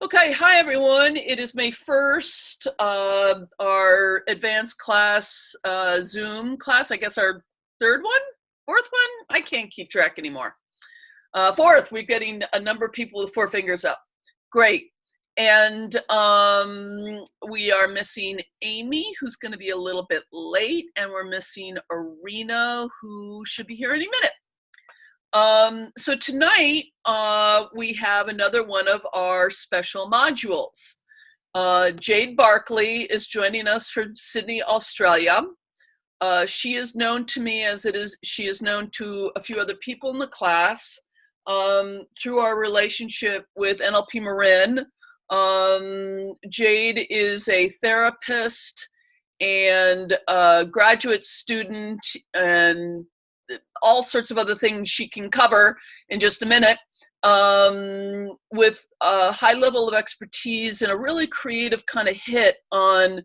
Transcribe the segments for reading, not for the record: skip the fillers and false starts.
Okay, hi everyone. It is May 1st, our advanced class, Zoom class, I guess our third one, fourth one? I can't keep track anymore. Fourth, we're getting a number of people with four fingers up. Great. And we are missing Amy, who's going to be a little bit late, and we're missing Arena, who should be here any minute. So tonight, we have another one of our special modules. Jade Barkley is joining us from Sydney, Australia. She is known to me as she is known to a few other people in the class through our relationship with NLP Marin. Jade is a therapist and a graduate student and all sorts of other things she can cover in just a minute, with a high level of expertise and a really creative kind of hit on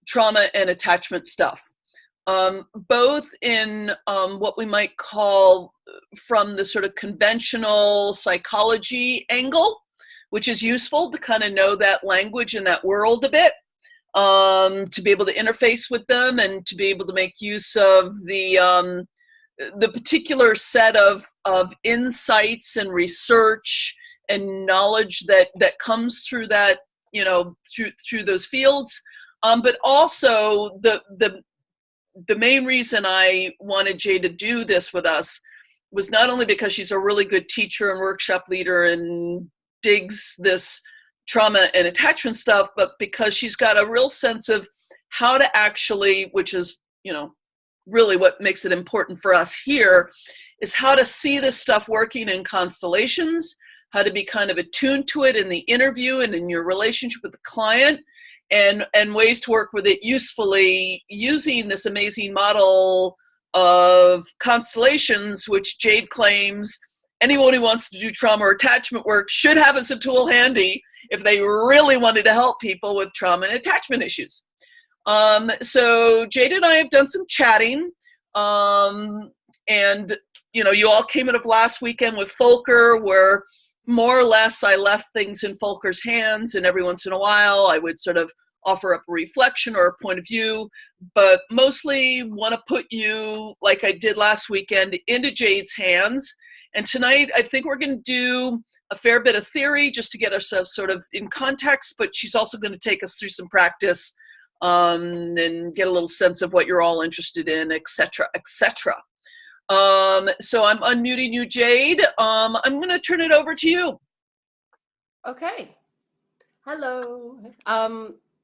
trauma and attachment stuff, both in what we might call from the sort of conventional psychology angle, which is useful to kind of know that language and that world a bit, to be able to interface with them and to be able to make use of the particular set of insights and research and knowledge that comes through that, through those fields. But also the main reason I wanted Jay to do this with us was not only because she's a really good teacher and workshop leader and digs this trauma and attachment stuff, but because she's got a real sense of how to actually, which is, really what makes it important for us here, is how to see this stuff working in constellations, how to be kind of attuned to it in the interview and in your relationship with the client, and ways to work with it usefully using this amazing model of constellations, which Jade claims anyone who wants to do trauma or attachment work should have as a tool handy if they really wanted to help people with trauma and attachment issues. So Jade and I have done some chatting, and you all came out of last weekend with Folker, where more or less I left things in Folker's hands, and every once in a while I would sort of offer up a reflection or a point of view, but mostly want to put you, like I did last weekend, into Jade's hands. And tonight, I think we're going to do a fair bit of theory just to get ourselves sort of in context, but she's also going to take us through some practice and get a little sense of what you're all interested in, etc., etc. So I'm unmuting you, Jade. I'm going to turn it over to you. Okay. Hello.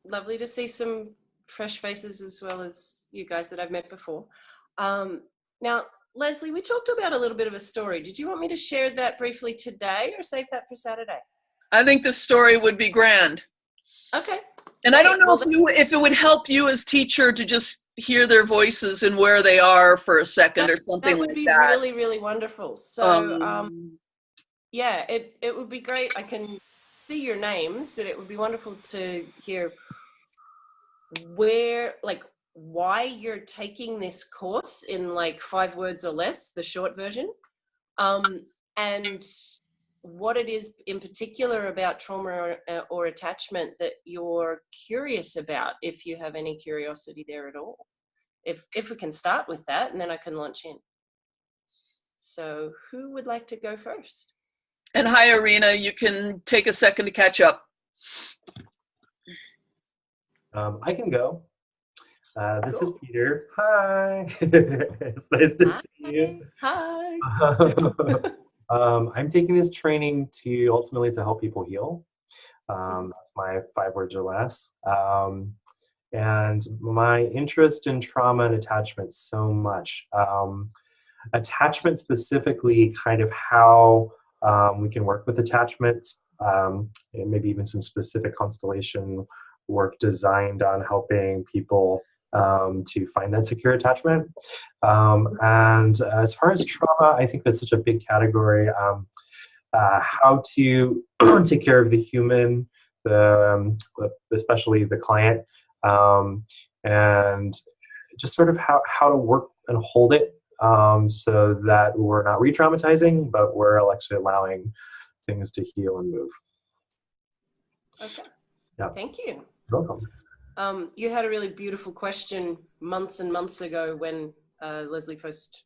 Lovely to see some fresh faces as well as you guys that I've met before. Now, Leslie, we talked about a little bit of a story. Did you want me to share that briefly today or save that for Saturday? I think this story would be grand. Okay. And I don't know if it would help you as teacher to just hear their voices and where they are for a second or something like that. That would be really, really wonderful. So, yeah, it would be great. I can see your names, but it would be wonderful to hear why you're taking this course in like 5 words or less, the short version, and what it is in particular about trauma or attachment that you're curious about, if you have any curiosity there at all. If we can start with that, and then I can launch in. So who would like to go first? And hi, Arena, you can take a second to catch up. I can go. This is Peter. Hi. It's nice to see you. Hi. I'm taking this training to ultimately to help people heal. That's my 5 words or less. And my interest in trauma and attachment so much. Attachment specifically, kind of how we can work with attachment, and maybe even some specific constellation work designed on helping people to find that secure attachment. And as far as trauma, I think that's such a big category. How to take care of the human, especially the client, and just sort of how to work and hold it, so that we're not re-traumatizing, but we're actually allowing things to heal and move. Okay. Yeah. Thank you. You're welcome. You had a really beautiful question months and months ago when Leslie first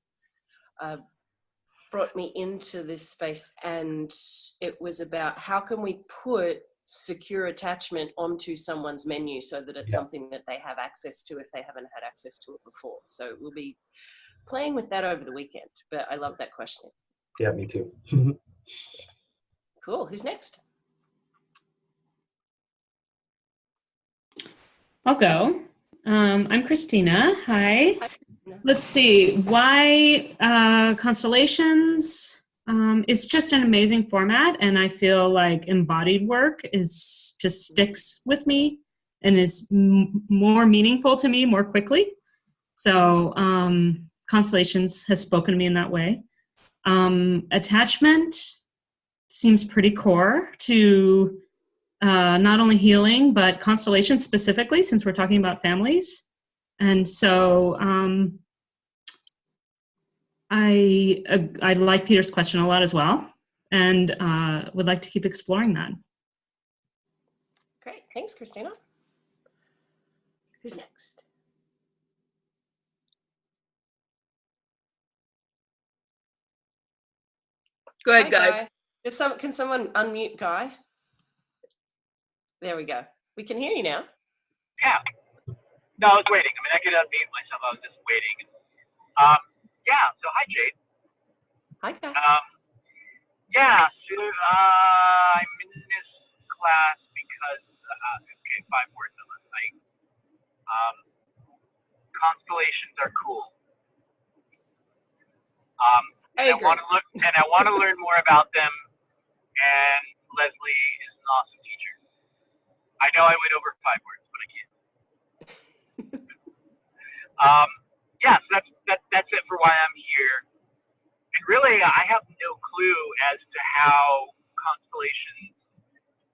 brought me into this space, and it was about how can we put secure attachment onto someone's menu so that it's something that they have access to if they haven't had access to it before. So we'll be playing with that over the weekend, but I love that question. Yeah, me too. Cool. Who's next? I'll go. I'm Christina. Hi. Let's see. Why constellations? It's just an amazing format, and I feel like embodied work is just sticks with me and is more meaningful to me more quickly. So constellations has spoken to me in that way. Attachment seems pretty core to not only healing, but constellations specifically, since we're talking about families. And so I like Peter's question a lot as well, and would like to keep exploring that. Great. Thanks, Christina. Who's next? Go ahead, Hi, Guy. Can someone unmute Guy? There we go. We can hear you now. Yeah. No, I was waiting. I mean, I could unmute myself. I was just waiting. Yeah. So hi, Jade. Hi, Guy. Yeah. So I'm in this class because okay, 5 words on this. Constellations are cool. I And I want to learn more about them. And Leslie is an awesome teacher. I know I went over 5 words, but I can't. Yeah, so that's it for why I'm here. And really, I have no clue as to how constellations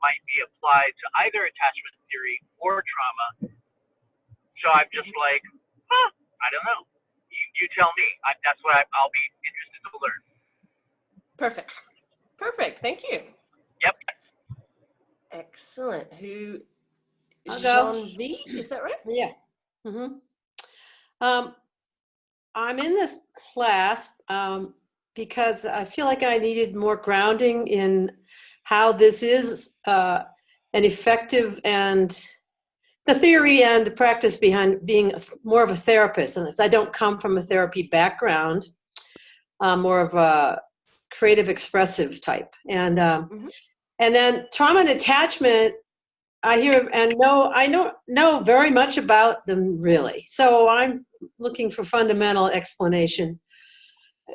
might be applied to either attachment theory or trauma. So I'm just like, I don't know. You tell me. That's what I'll be interested to learn. Perfect. Thank you. Yep. Excellent. Who? I'll go. Jean V. Is that right? Yeah. I'm in this class because I feel like I needed more grounding in how this is an effective and the theory and the practice behind being more of a therapist. And I don't come from a therapy background, more of a creative expressive type. And then trauma and attachment, I hear and I know very much about them, really. So I'm looking for fundamental explanation.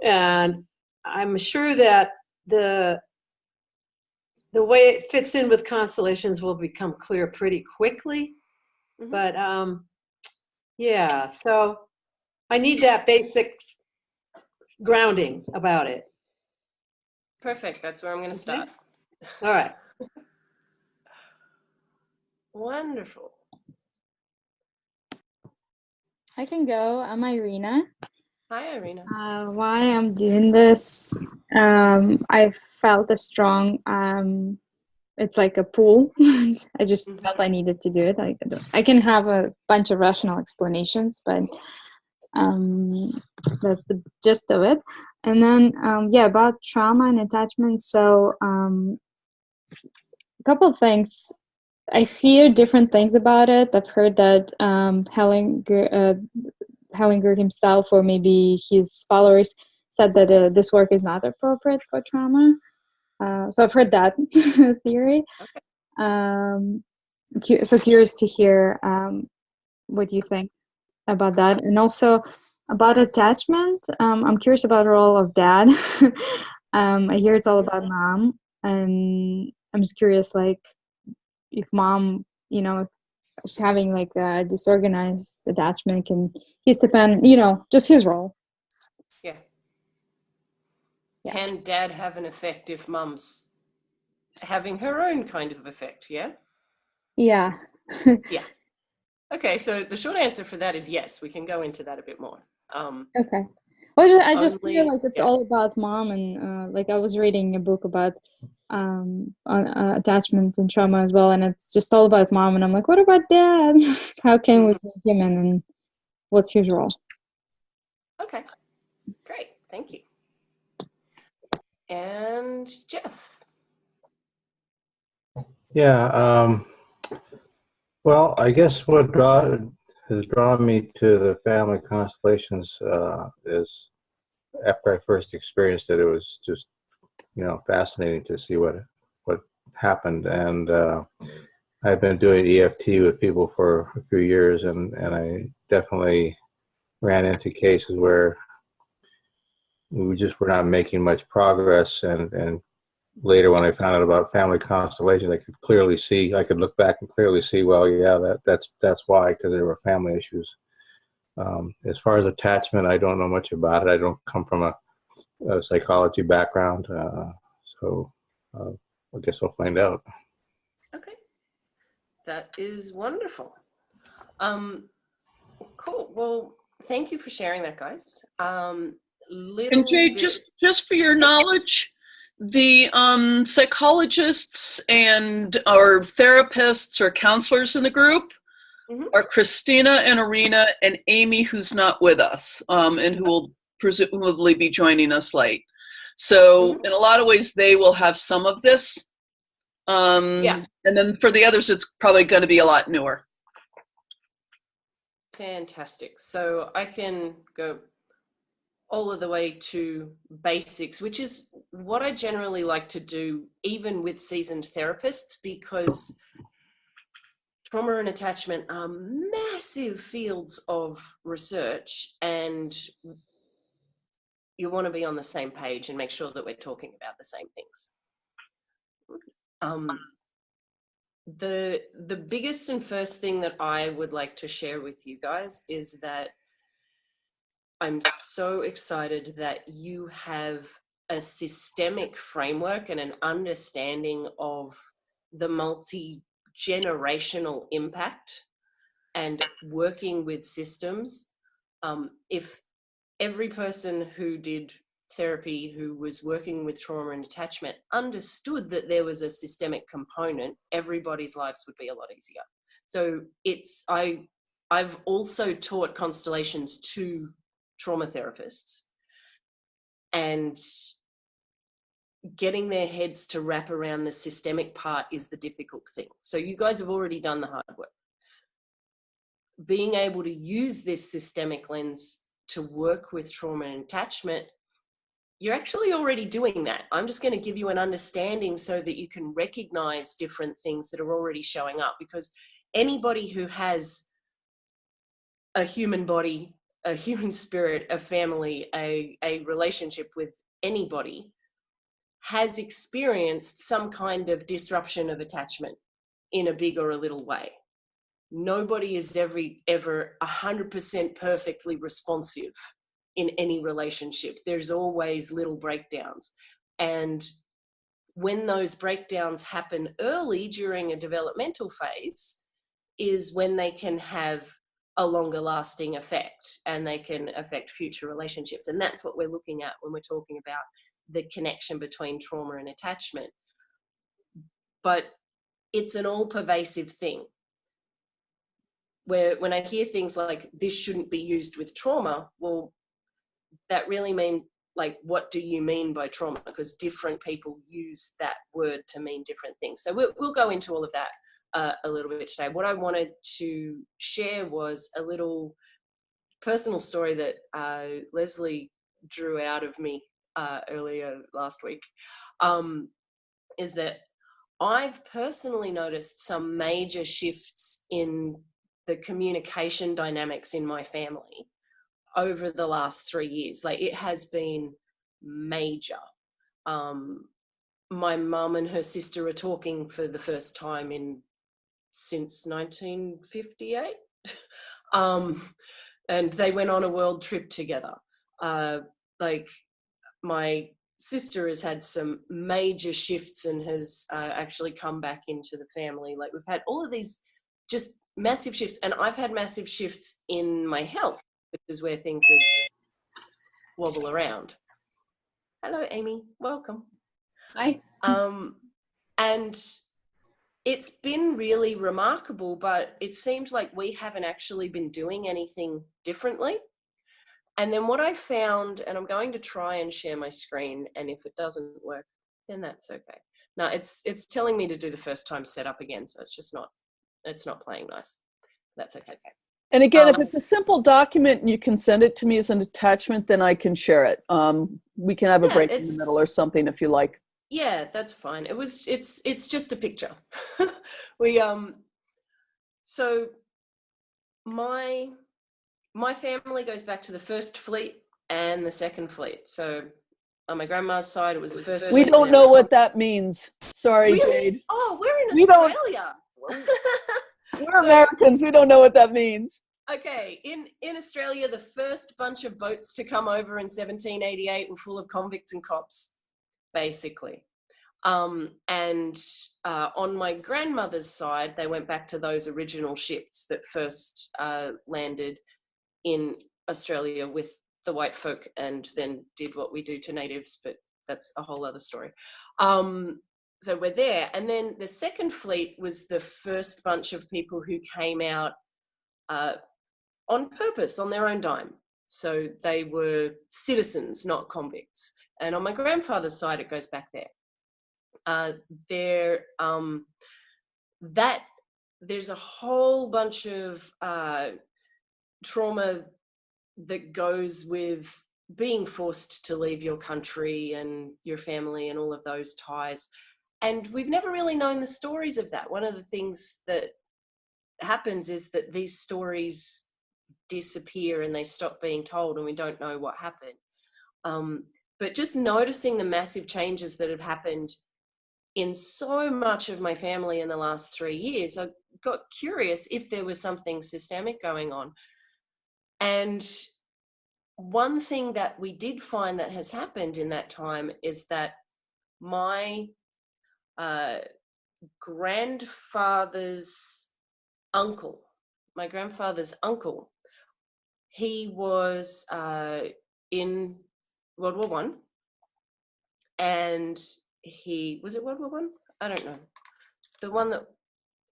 And I'm sure that the way it fits in with constellations will become clear pretty quickly. But yeah, so I need that basic grounding about it. Perfect. That's where I'm going to start. All right. Wonderful. I can go. I'm Irina. Hi, Irina. Why I'm doing this, I felt a strong, it's like a pull. I just felt I needed to do it. I can have a bunch of rational explanations, but that's the gist of it. And then, about trauma and attachment. So a couple of things. I hear different things about it. I've heard that Hellinger himself, or maybe his followers, said that this work is not appropriate for trauma. So I've heard that theory. So curious to hear what you think about that. And also about attachment, I'm curious about the role of dad. I hear it's all about mom. And I'm just curious, like, if mom, is having like a disorganized attachment, can he's depend, just his role. Yeah. Can dad have an effect if mum's having her own kind of effect? Yeah. Yeah. Yeah. Okay, so the short answer for that is yes. We can go into that a bit more. Okay. Well, I just feel only, like it's yeah. all about mom, and like I was reading a book about attachment and trauma as well, and it's just all about mom. And I'm like, what about dad? How can we be human, and what's his role? Okay, great, thank you. And Jeff. Yeah. Well, I guess what has drawn me to the family constellations is after I first experienced it, it was just fascinating to see what happened. And I've been doing EFT with people for a few years, and I definitely ran into cases where we just were not making much progress. And later, when I found out about family constellations, I could look back and clearly see, well, yeah, that's why, because there were family issues. As far as attachment, I don't know much about it. I don't come from a psychology background, so I guess I'll find out. Okay, that is wonderful. Cool. Well, thank you for sharing that, guys. And Jay, just for your knowledge, the psychologists and our therapists or counselors in the group are Christina and Arena and Amy, who's not with us, and who will presumably be joining us late. So in a lot of ways, they will have some of this. And then for the others, it's probably going to be a lot newer. Fantastic. So I can go all of the way to basics, which is what I generally like to do, even with seasoned therapists, because trauma and attachment are massive fields of research, and you want to be on the same page and make sure that we're talking about the same things. The biggest and first thing that I would like to share with you guys is that I'm so excited that you have a systemic framework and an understanding of the multi-generational impact and working with systems. If every person who did therapy who was working with trauma and attachment understood that there was a systemic component, everybody's lives would be a lot easier. So I've also taught constellations to trauma therapists, and getting their heads to wrap around the systemic part is the difficult thing. So you guys have already done the hard work. Being able to use this systemic lens to work with trauma and attachment, you're actually already doing that. I'm just going to give you an understanding so that you can recognize different things that are already showing up, because anybody who has a human body, a human spirit, a family, a relationship with anybody has experienced some kind of disruption of attachment in a big or a little way. Nobody is ever 100% perfectly responsive in any relationship. There's always little breakdowns. And when those breakdowns happen early during a developmental phase is when they can have a longer lasting effect, and they can affect future relationships. And that's what we're looking at when we're talking about the connection between trauma and attachment. But it's an all pervasive thing. When I hear things like this shouldn't be used with trauma, well, that really mean, like, what do you mean by trauma? Because different people use that word to mean different things. So we'll go into all of that a little bit today. What I wanted to share was a little personal story that Leslie drew out of me earlier last week, is that I've personally noticed some major shifts in the communication dynamics in my family over the last 3 years. Like, it has been major. My mum and her sister are talking for the first time since 1958. And they went on a world trip together. Like, my sister has had some major shifts and has actually come back into the family. Like, we've had all of these just massive shifts, and I've had massive shifts in my health, which is where things wobble around. Hello, Amy. Welcome. Hi. And it's been really remarkable, but it seems like we haven't actually been doing anything differently. And then what I found, and I'm going to try and share my screen, and if it doesn't work, then that's okay. No, it's telling me to do the first time setup again, so it's not playing nice. That's okay. And again, if it's a simple document and you can send it to me as an attachment, then I can share it. We can have a break in the middle or something if you like. Yeah, that's fine. It's just a picture. So my family goes back to the first fleet and the second fleet. So on my grandma's side, it was the first. We don't know what that means. Sorry, really? Jade. Oh, we're in Australia. We're Americans. We don't know what that means. Okay, in Australia, the first bunch of boats to come over in 1788 were full of convicts and cops, basically. And on my grandmother's side, they went back to those original ships that first landed in Australia with the white folk and then did what we do to natives, but that's a whole other story. So we're there. And then the second fleet was the first bunch of people who came out on purpose, on their own dime. So they were citizens, not convicts. And on my grandfather's side, it goes back there. There's a whole bunch of trauma that goes with being forced to leave your country and your family and all of those ties. And we've never really known the stories of that. One of the things that happens is that these stories disappear and they stop being told and we don't know what happened. But just noticing the massive changes that have happened in so much of my family in the last 3 years, I got curious if there was something systemic going on. And one thing that we did find that has happened in that time is that my grandfather's uncle, he was in World War One, and was it World War One? I don't know. The one that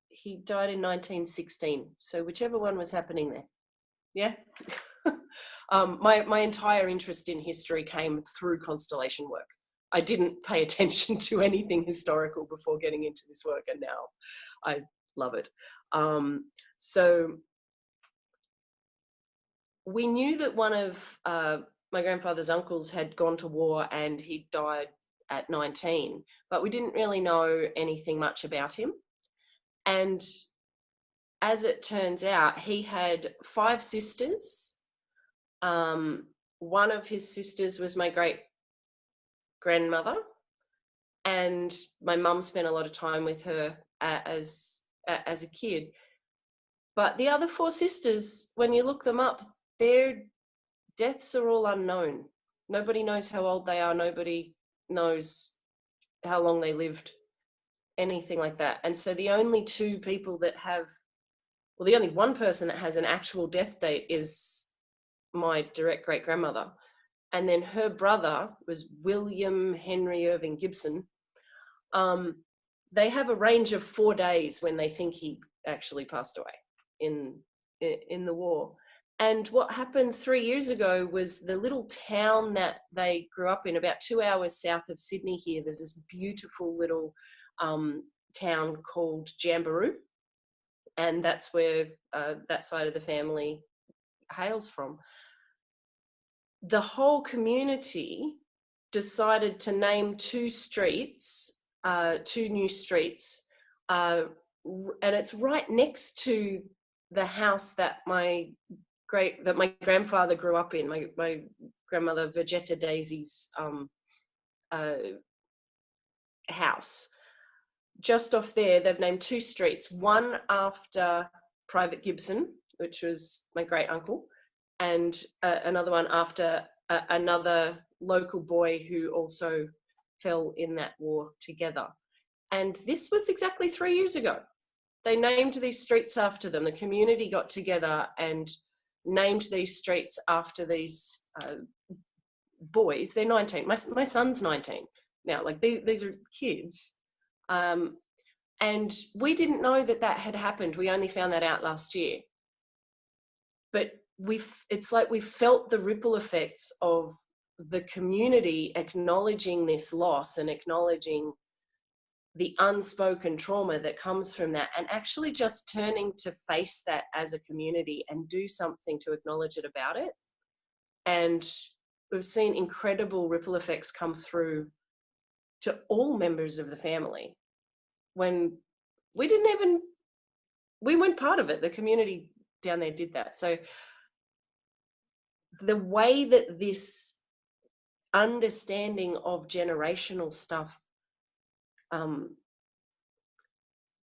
he died in 1916. So whichever one was happening there. Yeah. My entire interest in history came through Constellation work. I didn't pay attention to anything historical before getting into this work, and now I love it. So we knew that one of my grandfather's uncles had gone to war and he died at 19, but we didn't really know anything much about him. And as it turns out, he had 5 sisters. One of his sisters was my great grandmother, and my mum spent a lot of time with her as a kid. But the other 4 sisters, when you look them up, their deaths are all unknown. Nobody knows how old they are. Nobody knows how long they lived, anything like that. And so the only 2 people that have, well, the only one person that has an actual death date is my direct great grandmother. And then her brother was William Henry Irving Gibson. They have a range of 4 days when they think he actually passed away in the war. And what happened 3 years ago was the little town that they grew up in, about 2 hours south of Sydney here, there's this beautiful little town called Jamberoo. And that's where that side of the family hails from. The whole community decided to name 2 streets, 2 new streets, and it's right next to the house that my grandfather grew up in. My grandmother Vegeta Daisy's house. Just off there, they've named 2 streets, one after Private Gibson, which was my great uncle, and another one after another local boy who also fell in that war together. And this was exactly 3 years ago. They named these streets after them. The community got together and named these streets after these boys, they're 19. My son's 19 now. Like these are kids. And we didn't know that had happened. We only found that out last year. But it's like we felt the ripple effects of the community acknowledging this loss and acknowledging the unspoken trauma that comes from that, and actually just turning to face that as a community and do something to acknowledge it about it. And we've seen incredible ripple effects come through to all members of the family when we weren't part of it. The community down there did that. So the way that this understanding of generational stuff,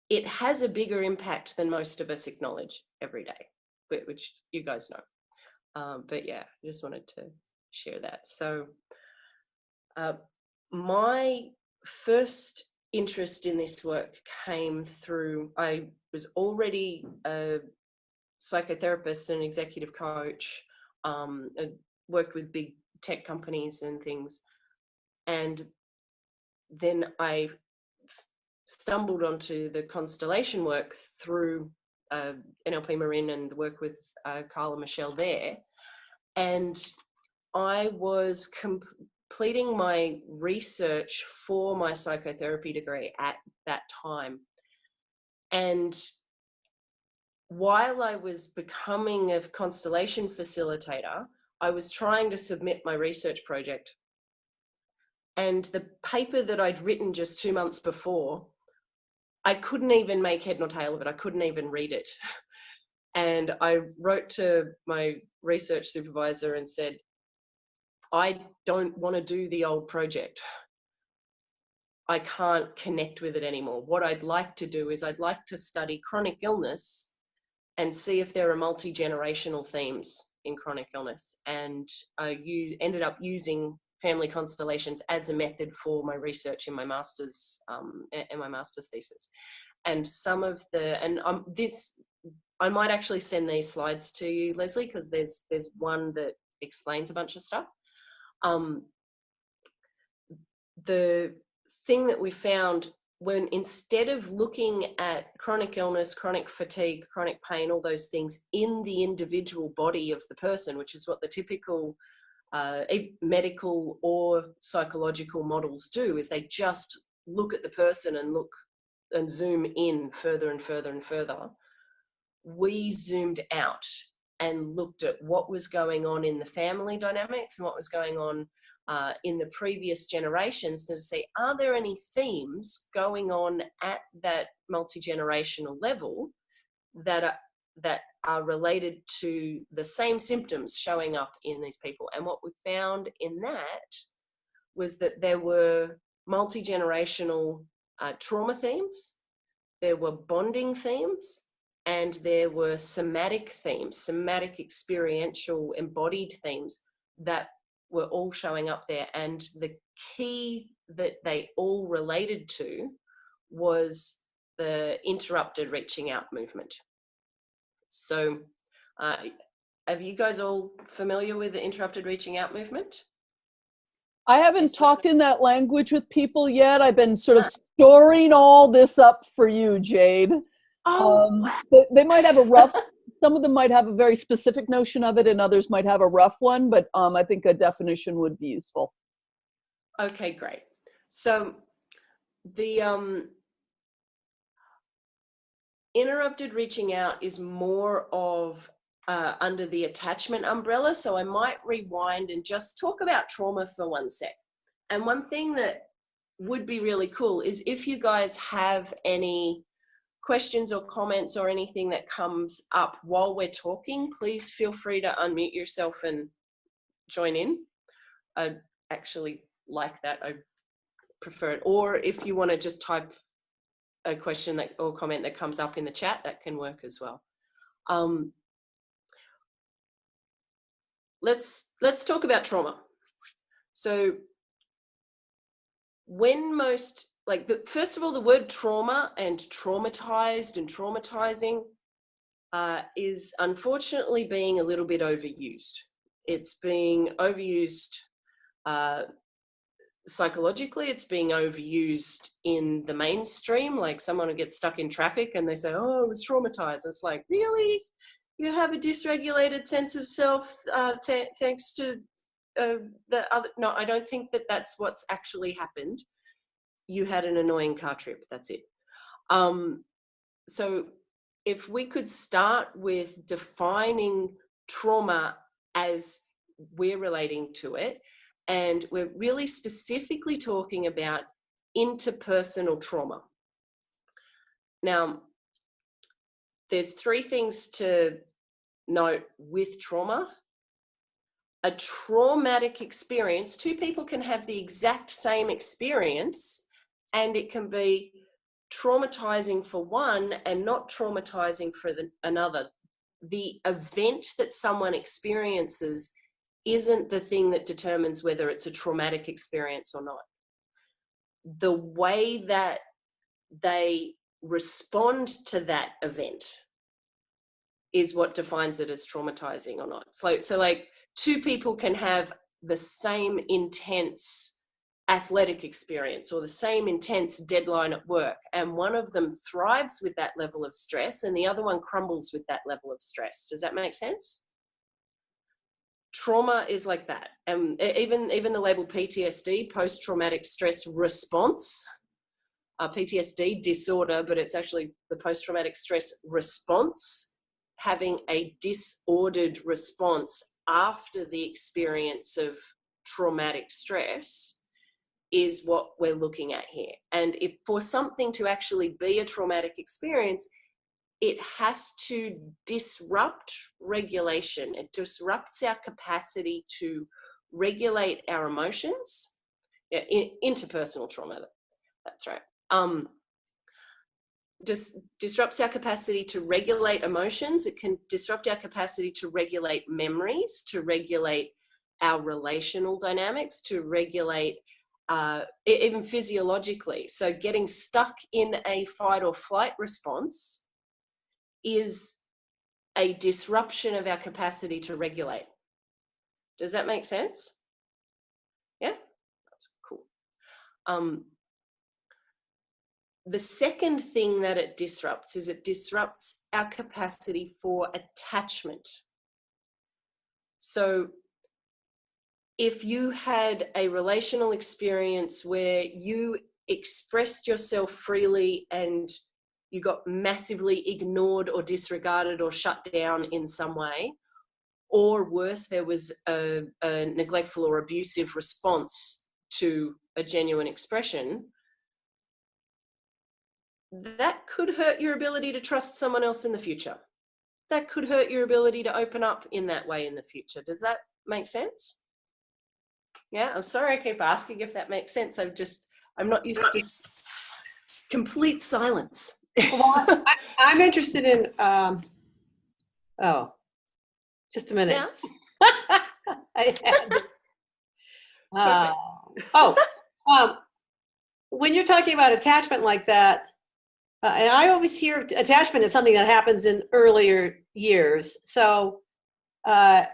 it has a bigger impact than most of us acknowledge every day, which you guys know. But yeah, I just wanted to share that. So my first interest in this work came through, I was already a psychotherapist and executive coach, I worked with big tech companies and things. And then I stumbled onto the Constellation work through NLP Marin and the work with Carl and Michelle there. And I was completing my research for my psychotherapy degree at that time. And while I was becoming a Constellation facilitator, I was trying to submit my research project. And the paper that I'd written just 2 months before, I couldn't even make head nor tail of it. I couldn't even read it. And I wrote to my research supervisor and said, I don't want to do the old project. I can't connect with it anymore. What I'd like to do is I'd like to study chronic illness and see if there are multi-generational themes in chronic illness. And I ended up using family constellations as a method for my research in my master's thesis. And some of this, I might actually send these slides to you, Leslie, because there's one that explains a bunch of stuff. The thing that we found, when instead of looking at chronic illness, chronic fatigue, chronic pain, all those things in the individual body of the person, which is what the typical medical or psychological models do, is they just look at the person and zoom in further and further and further. We zoomed out and looked at what was going on in the family dynamics and what was going on in the previous generations, to say, are there any themes going on at that multi-generational level that are related to the same symptoms showing up in these people? And what we found in that was that there were multi-generational trauma themes, there were bonding themes, and there were somatic themes, somatic experiential embodied themes that were all showing up there. And the key that they all related to was the interrupted reaching out movement. So are you guys all familiar with the interrupted reaching out movement? I haven't talked in that language with people yet. I've been sort of storing all this up for you, Jade. They might have a rough, some of them might have a very specific notion of it and others might have a rough one, but I think a definition would be useful. Okay, great. So the interrupted reaching out is more of under the attachment umbrella. So I might rewind and just talk about trauma for 1 sec. And one thing that would be really cool is if you guys have any questions or comments or anything that comes up while we're talking, please feel free to unmute yourself and join in. I actually like that. I prefer it. Or if you want to just type a question or comment that comes up in the chat, that can work as well. Let's talk about trauma. So when first of all, the word trauma and traumatized and traumatizing is unfortunately being a little bit overused. It's being overused Psychologically, it's being overused in the mainstream. Like someone who gets stuck in traffic and they say, oh, I was traumatized. It's like, really? You have a dysregulated sense of self thanks to the other? No, I don't think that that's what's actually happened. You had an annoying car trip. That's it. So if we could start with defining trauma as we're relating to it, and we're really specifically talking about interpersonal trauma. Now, there's 3 things to note with trauma. A traumatic experience, 2 people can have the exact same experience, and it can be traumatizing for one and not traumatizing for another. The event that someone experiences isn't the thing that determines whether it's a traumatic experience or not. The way that they respond to that event is what defines it as traumatizing or not. So like 2 people can have the same intense athletic experience or the same intense deadline at work, and one of them thrives with that level of stress and the other one crumbles with that level of stress. Does that make sense? Trauma is like that. And even the label PTSD, post-traumatic stress response, PTSD disorder, but it's actually the post-traumatic stress response, having a disordered response after the experience of traumatic stress is what we're looking at here. And if for something to actually be a traumatic experience, it has to disrupt regulation. It disrupts our capacity to regulate our emotions. Yeah, interpersonal trauma, that's right. Disrupts our capacity to regulate emotions. It can disrupt our capacity to regulate memories, to regulate our relational dynamics, to regulate even physiologically. So getting stuck in a fight or flight response is a disruption of our capacity to regulate. Does that make sense? Yeah, that's cool. The second thing that it disrupts is it disrupts our capacity for attachment. So if you had a relational experience where you expressed yourself freely and you got massively ignored or disregarded or shut down in some way, or worse, there was a neglectful or abusive response to a genuine expression, that could hurt your ability to trust someone else in the future. That could hurt your ability to open up in that way in the future. Does that make sense? Yeah, I'm sorry I keep asking if that makes sense. I'm not used to complete silence. Well, I'm interested in, oh, just a minute. Yeah. When you're talking about attachment like that, and I always hear attachment is something that happens in earlier years. So, you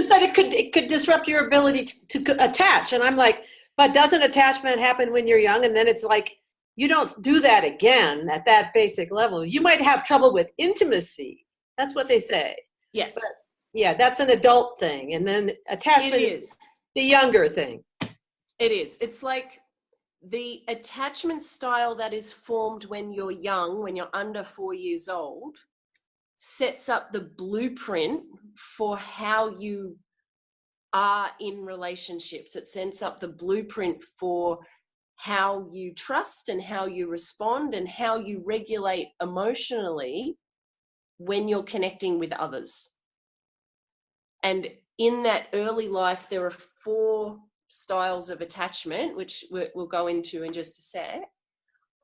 said it could disrupt your ability to attach, and I'm like, but doesn't attachment happen when you're young? And then it's like you don't do that again at that basic level. You might have trouble with intimacy. That's what they say. Yes. But, yeah, that's an adult thing, and then attachment is the younger thing. It is. It's like the attachment style that is formed when you're young, when you're under 4 years old, sets up the blueprint for how you are in relationships. It sets up the blueprint for how you trust and how you respond and how you regulate emotionally when you're connecting with others. And in that early life, there are 4 styles of attachment, which we'll go into in just a sec.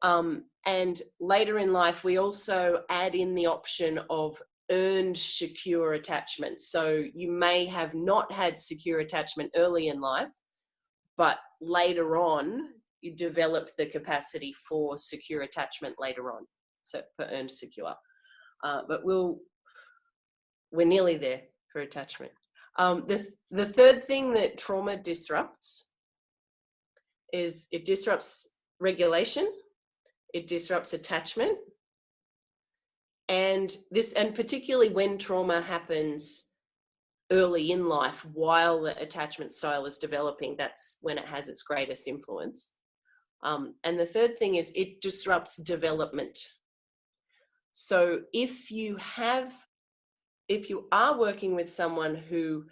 And later in life, we also add in the option of earned secure attachment. So you may have not had secure attachment early in life, but later on, you develop the capacity for secure attachment later on. So for earned secure. But we'll we're nearly there for attachment. The third thing that trauma disrupts is it disrupts regulation, it disrupts attachment, and particularly when trauma happens early in life while the attachment style is developing, that's when it has its greatest influence. And the third thing is it disrupts development. So if you are working with someone who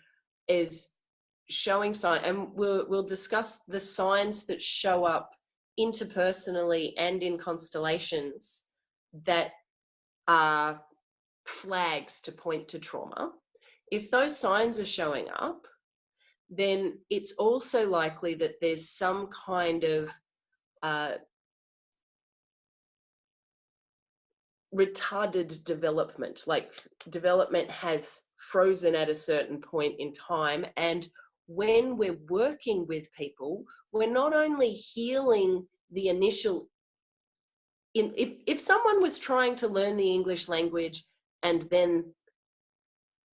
is showing signs, and we'll discuss the signs that show up interpersonally and in constellations that are flags to point to trauma. If those signs are showing up, then it's also likely that there's some kind of retarded development, like development has frozen at a certain point in time. And when we're working with people, we're not only healing the initial, if someone was trying to learn the English language and then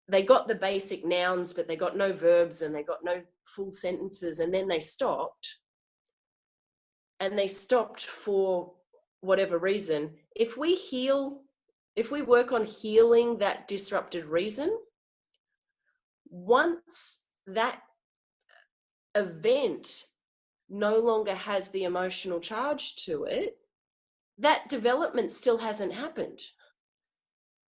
they got the basic nouns, but they got no verbs and they got no full sentences, and then they stopped, and they stopped for whatever reason, if we work on healing that disrupted reason, once that event no longer has the emotional charge to it, that development still hasn't happened.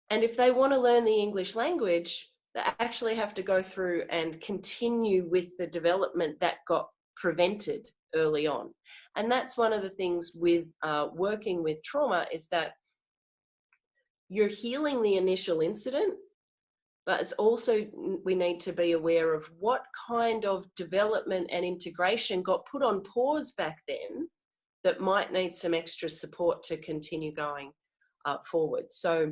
And if they want to learn the English language, they actually have to go through and continue with the development that got prevented early on. And that's one of the things with working with trauma, is that you're healing the initial incident, but it's also, we need to be aware of what kind of development and integration got put on pause back then that might need some extra support to continue going forward. So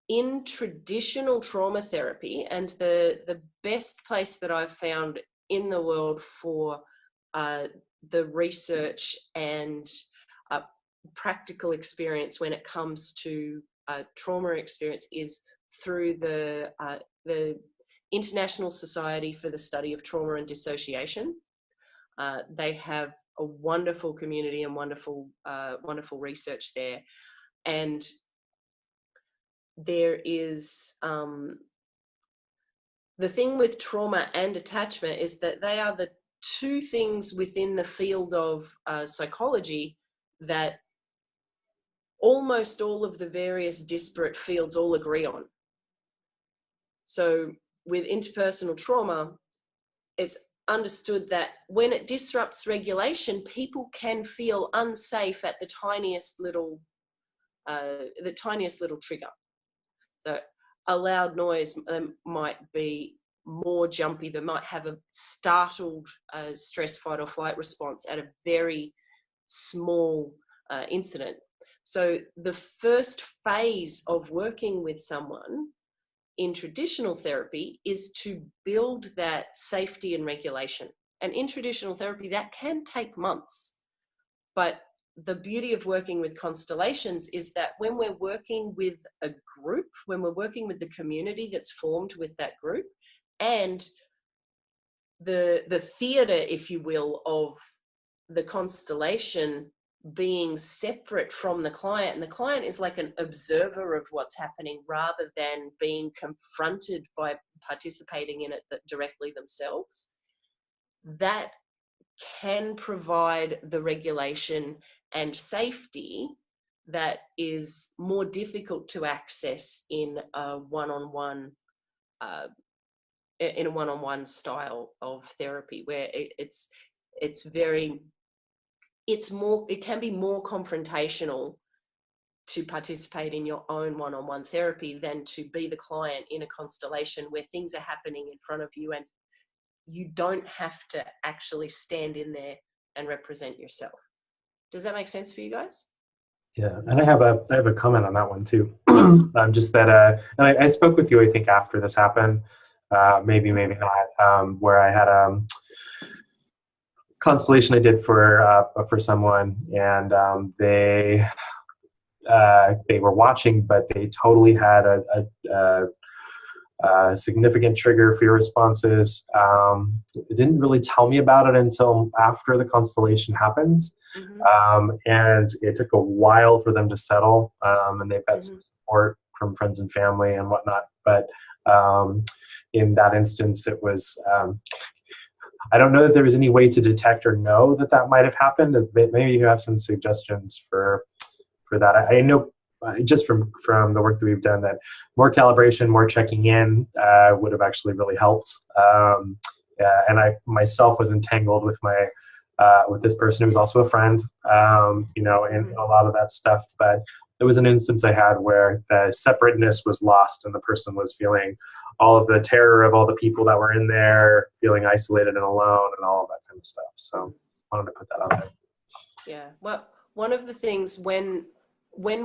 in traditional trauma therapy, and the best place that I've found in the world for the research and practical experience when it comes to trauma experience is through the International Society for the Study of Trauma and Dissociation. They have a wonderful community and wonderful research there. And there is the thing with trauma and attachment is that they are the two things within the field of psychology that almost all of the various disparate fields all agree on. So with interpersonal trauma, it's understood that when it disrupts regulation, people can feel unsafe at the tiniest little trigger. So a loud noise might be more jumpy. They might have a startled stress, fight or flight response at a very small incident. So the first phase of working with someone in traditional therapy is to build that safety and regulation. And in traditional therapy, that can take months. But the beauty of working with constellations is that when we're working with a group, when we're working with the community that's formed with that group, and the theater, if you will, of the constellation being separate from the client, and the client is like an observer of what's happening rather than being confronted by participating in it directly themselves, that can provide the regulation and safety that is more difficult to access in a one-on-one style of therapy, where it can be more confrontational to participate in your own one-on-one therapy than to be the client in a constellation where things are happening in front of you and you don't have to actually stand in there and represent yourself. Does that make sense for you guys? Yeah, and I have a comment on that one too. Yes. Just that, and I spoke with you, I think, after this happened, maybe not, where I had a constellation I did for someone, and they were watching, but they totally had significant trigger, fear responses. It didn't really tell me about it until after the constellation happened. And it took a while for them to settle. And they've got some support from friends and family and whatnot. But in that instance, it was, I don't know that there was any way to detect or know that that might have happened. Maybe you have some suggestions for that. I know just from the work that we've done that more calibration, more checking in would have actually really helped. And I myself was entangled with with this person who was also a friend, in a lot of that stuff. But there was an instance I had where the separateness was lost and the person was feeling all of the terror of all the people that were in there, feeling isolated and alone and all of that kind of stuff. So I wanted to put that out there. Yeah. Well, one of the things when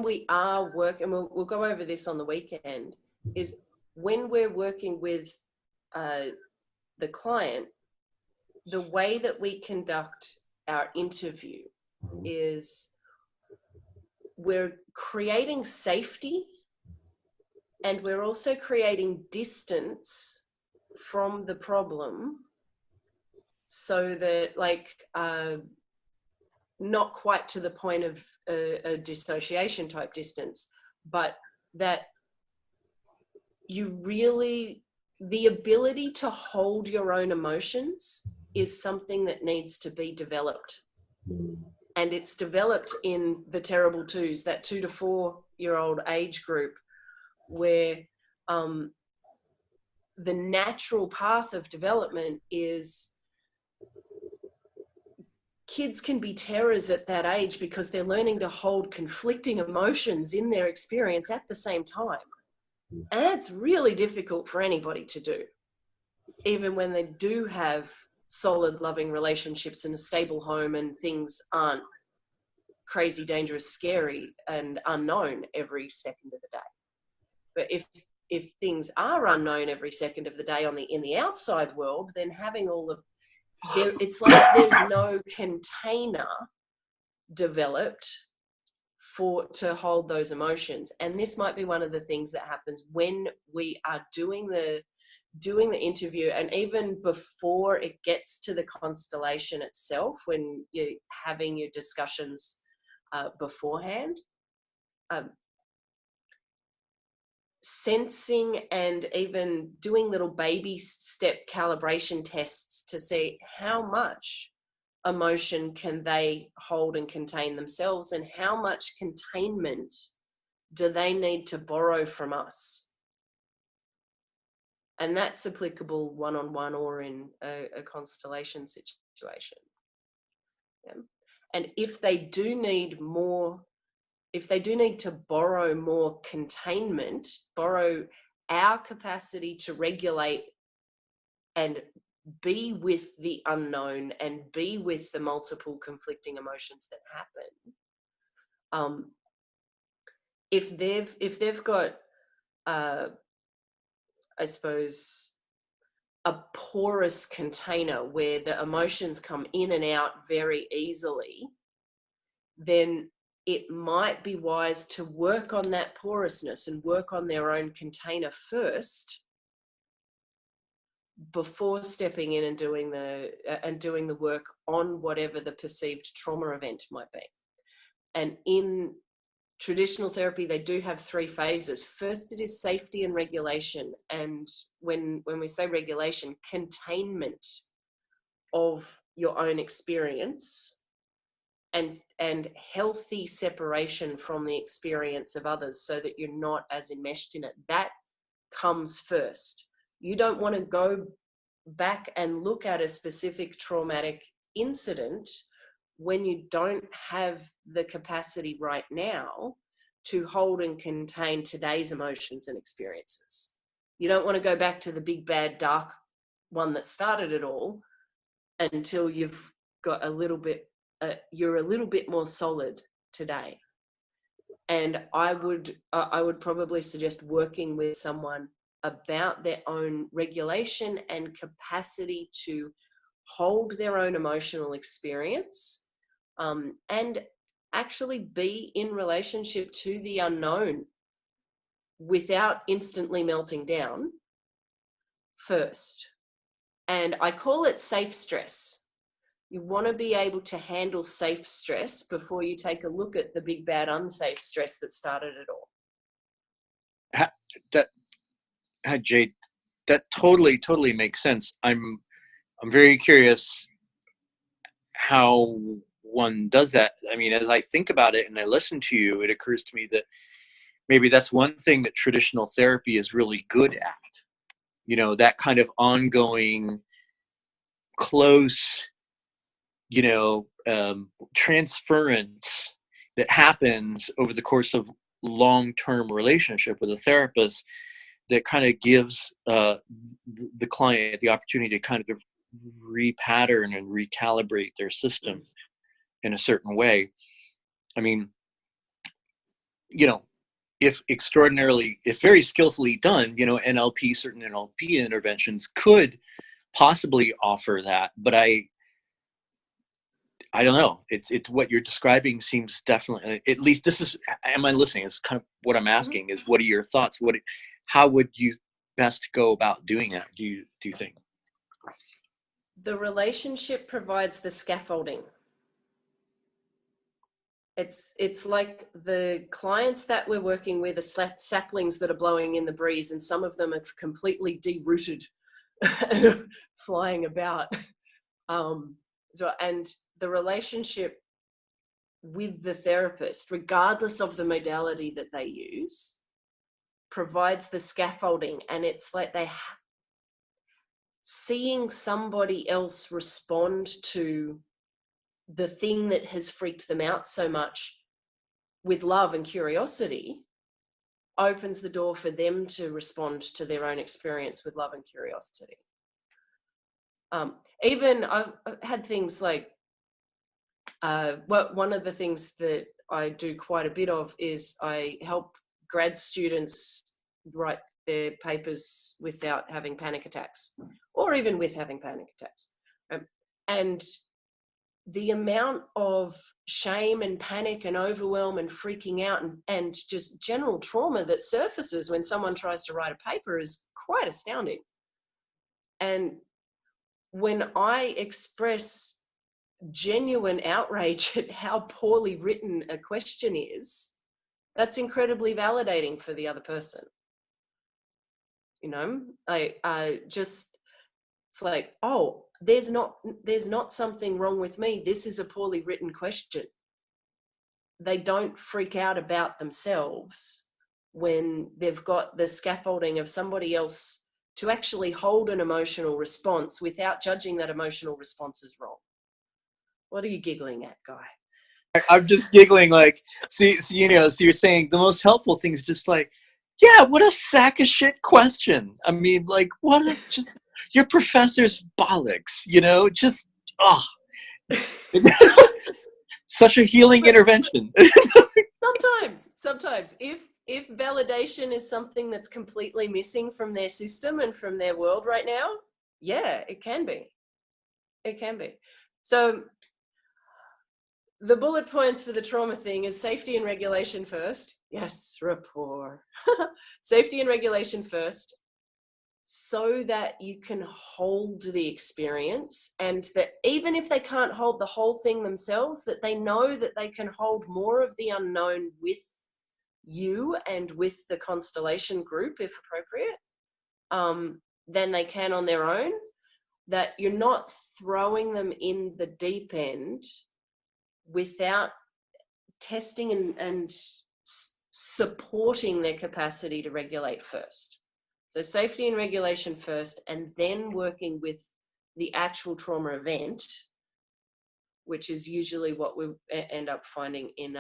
we are working, and we'll go over this on the weekend, is when we're working with the client, the way that we conduct our interview is we're creating safety and we're also creating distance from the problem so that not quite to the point of a dissociation type distance, but that you really, the ability to hold your own emotions is something that needs to be developed. And it's developed in the terrible twos, that 2 to 4 year old age group, where the natural path of development is kids can be terrors at that age because they're learning to hold conflicting emotions in their experience at the same time. And that's really difficult for anybody to do, even when they do have solid, loving relationships and a stable home and things aren't crazy, dangerous, scary, and unknown every second of the day. But if things are unknown every second of the day in the outside world, then having all of it's like there's no container developed to hold those emotions. And this might be one of the things that happens when we are doing the interview, and even before it gets to the constellation itself, when you're having your discussions beforehand, sensing and even doing little baby step calibration tests to see how much emotion can they hold and contain themselves, and how much containment do they need to borrow from us. And that's applicable one-on-one or in a constellation situation. Yeah. And if they do need to borrow more containment, borrow our capacity to regulate and be with the unknown and be with the multiple conflicting emotions that happen. If they've got, I suppose, a porous container where the emotions come in and out very easily, then it might be wise to work on that porousness and work on their own container first before stepping in and doing the work on whatever the perceived trauma event might be. And in traditional therapy, they do have 3 phases. First, it is safety and regulation. And when we say regulation, containment of your own experience and healthy separation from the experience of others so that you're not as enmeshed in it. That comes first. You don't want to go back and look at a specific traumatic incident when you don't have the capacity right now to hold and contain today's emotions and experiences. You don't want to go back to the big, bad, dark one that started it all until you've got you're a little bit more solid today. And I would probably suggest working with someone about their own regulation and capacity to hold their own emotional experience, and actually be in relationship to the unknown without instantly melting down, first. And I call it safe stress. You want to be able to handle safe stress before you take a look at the big, bad, unsafe stress that started it all. Jade, that totally makes sense. I'm very curious how one does that. I mean, as I think about it and I listen to you, it occurs to me that maybe that's one thing that traditional therapy is really good at. You know, that kind of ongoing, close, transference that happens over the course of long-term relationship with a therapist that kind of gives the client the opportunity to kind of repattern and recalibrate their system in a certain way. I mean, if very skillfully done, certain NLP interventions could possibly offer that, but I don't know. It's what you're describing seems definitely, at least this is, am I listening? It's kind of what I'm asking is, what are your thoughts? How would you best go about doing that? Do you think? The relationship provides the scaffolding. It's like the clients that we're working with are saplings that are blowing in the breeze, and some of them are completely derooted and flying about. And the relationship with the therapist, regardless of the modality that they use, provides the scaffolding. And it's like seeing somebody else respond to the thing that has freaked them out so much with love and curiosity opens the door for them to respond to their own experience with love and curiosity. Even I've had things like, one of the things that I do quite a bit of is I help grad students write their papers without having panic attacks, or even with having panic attacks. And the amount of shame and panic and overwhelm and freaking out and just general trauma that surfaces when someone tries to write a paper is quite astounding. And when I express genuine outrage at how poorly written a question is, that's incredibly validating for the other person. It's like, oh, there's not something wrong with me. This is a poorly written question. They don't freak out about themselves when they've got the scaffolding of somebody else to actually hold an emotional response without judging that emotional response is wrong. What are you giggling at, Guy? I'm just giggling, like, so you're saying the most helpful thing is just like, yeah, what a sack of shit question. I mean, like, your professor's bollocks, just, such a healing intervention. Sometimes, if validation is something that's completely missing from their system and from their world right now, yeah, it can be. So the bullet points for the trauma thing is safety and regulation first. Yes, rapport. Safety and regulation first, so that you can hold the experience, and that even if they can't hold the whole thing themselves, that they know that they can hold more of the unknown with you and with the Constellation group, if appropriate, than they can on their own. That you're not throwing them in the deep end without testing and supporting their capacity to regulate first. So safety and regulation first, and then working with the actual trauma event, which is usually what we end up finding in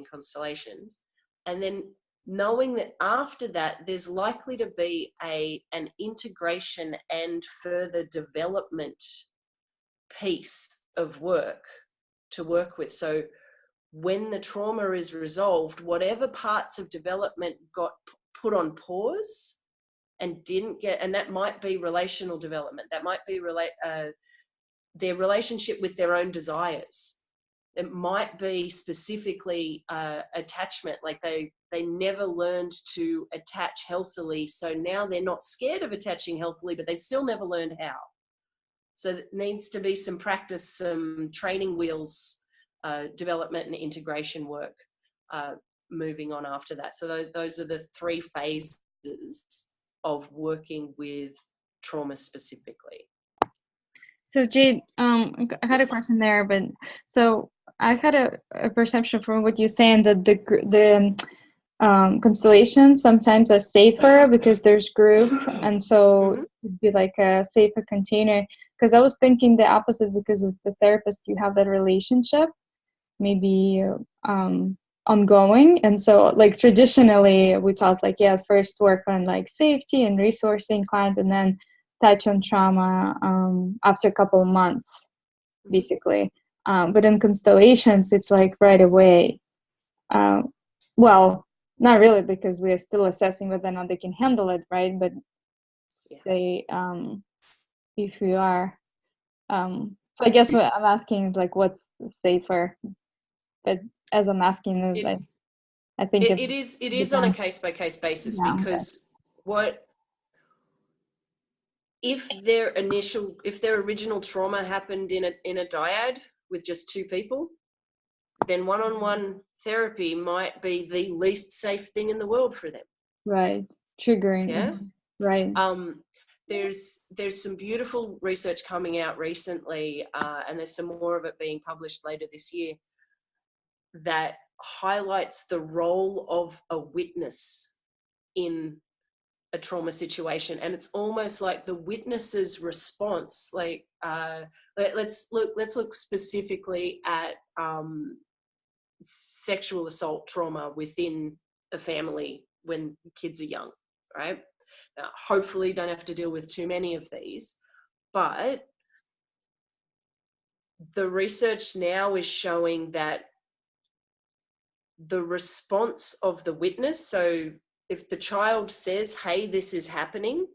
constellations. And then knowing that after that, there's likely to be an integration and further development piece of work to work with. So when the trauma is resolved, whatever parts of development got put on pause and didn't get, and that might be relational development, that might be their relationship with their own desires. It might be specifically attachment, like they they never learned to attach healthily. So now they're not scared of attaching healthily, but they still never learned how. So there needs to be some practice, some training wheels, development and integration work moving on after that. So those are the 3 phases of working with trauma specifically. So Jade, I had a question there, but so I had a perception from what you're saying that the constellation sometimes are safer because there's group, and so it'd be like a safer container. Because I was thinking the opposite, because with the therapist you have that relationship, maybe ongoing, and so like traditionally we taught like, yeah, first work on like safety and resourcing clients, and then touch on trauma after a couple of months, basically. But in constellations, it's like right away. Well, not really, because we are still assessing whether or not they can handle it, right? But say if we are. So I guess what I'm asking is like, what's safer? But as I'm asking, I think it is on a case-by-case basis, because if their original trauma happened in a dyad with just 2 people, then one-on-one therapy might be the least safe thing in the world for them. Right. Triggering. Yeah. Right. There's some beautiful research coming out recently, and there's some more of it being published later this year, that highlights the role of a witness in a trauma situation. And it's almost like the witness's response, like let's look specifically at sexual assault trauma within a family when kids are young, right? Now, hopefully don't have to deal with too many of these, but the research now is showing that the response of the witness, so if the child says, hey, this is happening,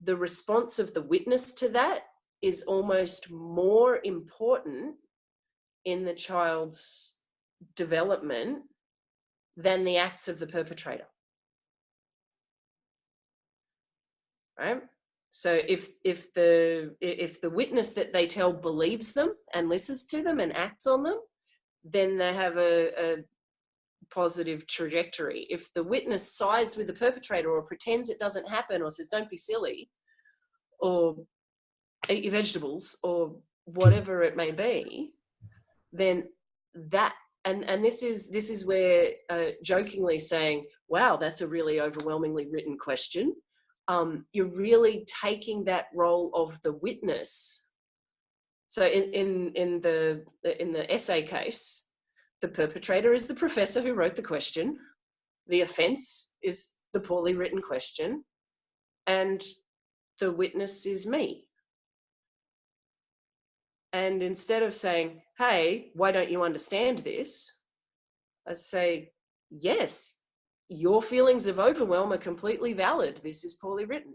the response of the witness to that is almost more important in the child's development than the acts of the perpetrator. Right? So if the witness that they tell believes them and listens to them and acts on them, then they have a positive trajectory. If the witness sides with the perpetrator or pretends it doesn't happen or says, don't be silly, or eat your vegetables, or whatever it may be, then that, and this is where jokingly saying, wow, that's a really overwhelmingly written question. You're really taking that role of the witness. So in the essay case, the perpetrator is the professor who wrote the question. The offense is the poorly written question, and the witness is me. And instead of saying, hey, why don't you understand this? I say, yes, your feelings of overwhelm are completely valid. This is poorly written.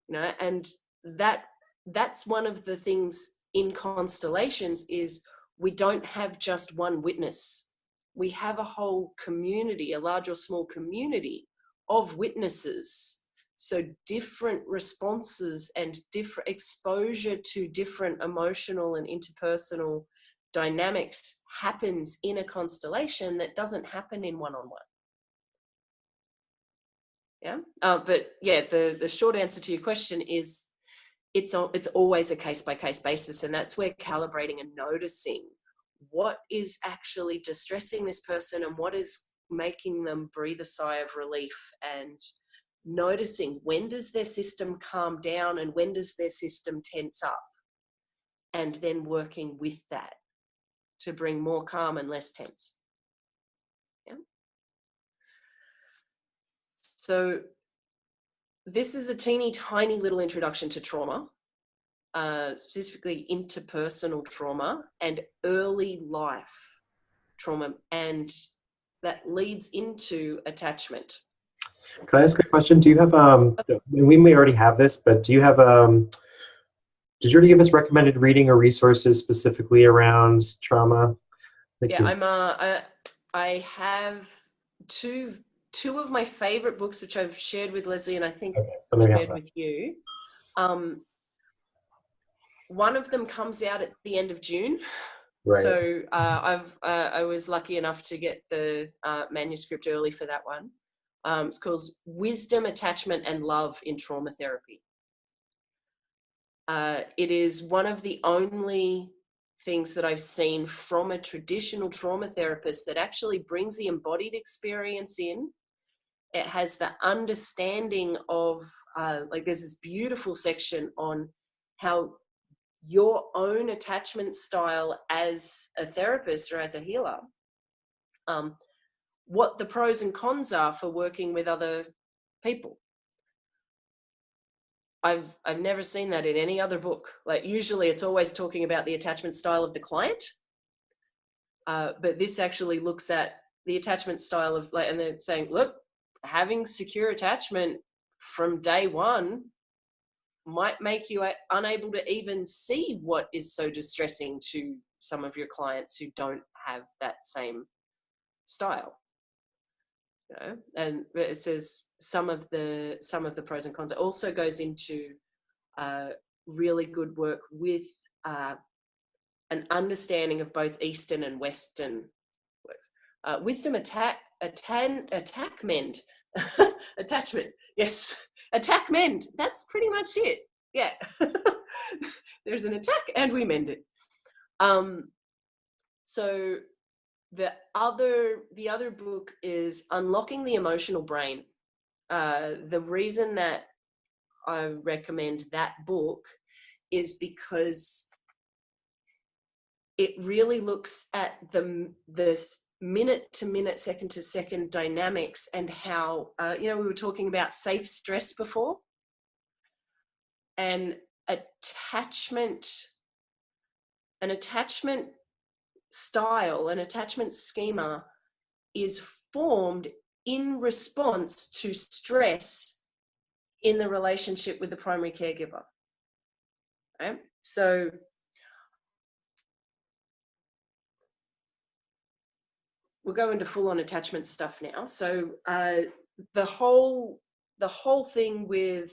You know, and that's one of the things in constellations is we don't have just one witness. We have a whole community, a large or small community of witnesses. So different responses and different exposure to different emotional and interpersonal dynamics happens in a constellation that doesn't happen in one-on-one. Yeah, but yeah, the short answer to your question is it's always a case-by-case basis, and that's where calibrating and noticing what is actually distressing this person and what is making them breathe a sigh of relief, and noticing when does their system calm down and when does their system tense up, and then working with that to bring more calm and less tense. Yeah. So this is a teeny tiny little introduction to trauma, specifically interpersonal trauma and early life trauma, and that leads into attachment. Can I ask a question? Do you have we may already have this, but do you have did you already give us recommended reading or resources specifically around trauma? Yeah, I have two of my favorite books, which I've shared with Leslie, and I think Okay, so maybe shared with you. One of them comes out at the end of June. right. So I was lucky enough to get the manuscript early for that one. It's called Wisdom, Attachment, and Love in Trauma Therapy. It is one of the only things that I've seen from a traditional trauma therapist that actually brings the embodied experience in. It has the understanding of, like there's this beautiful section on how your own attachment style as a therapist or as a healer, what the pros and cons are for working with other people. I've never seen that in any other book. Like usually it's always talking about the attachment style of the client, but this actually looks at the attachment style of, like, and they're saying, look, having secure attachment from day one might make you unable to even see what is so distressing to some of your clients who don't have that same style. You know, and it says some of the pros and cons. It also goes into really good work with an understanding of both Eastern and Western works. Wisdom, attachment, yes, attack, mend. That's pretty much it. Yeah, there's an attack and we mend it. So the other book is Unlocking the Emotional Brain. The reason that I recommend that book is because it really looks at the minute to minute, second to second dynamics and how, we were talking about safe stress before, and an attachment style, an attachment schema is formed in response to stress in the relationship with the primary caregiver. Okay? So we'll go into full-on attachment stuff now. So the whole thing with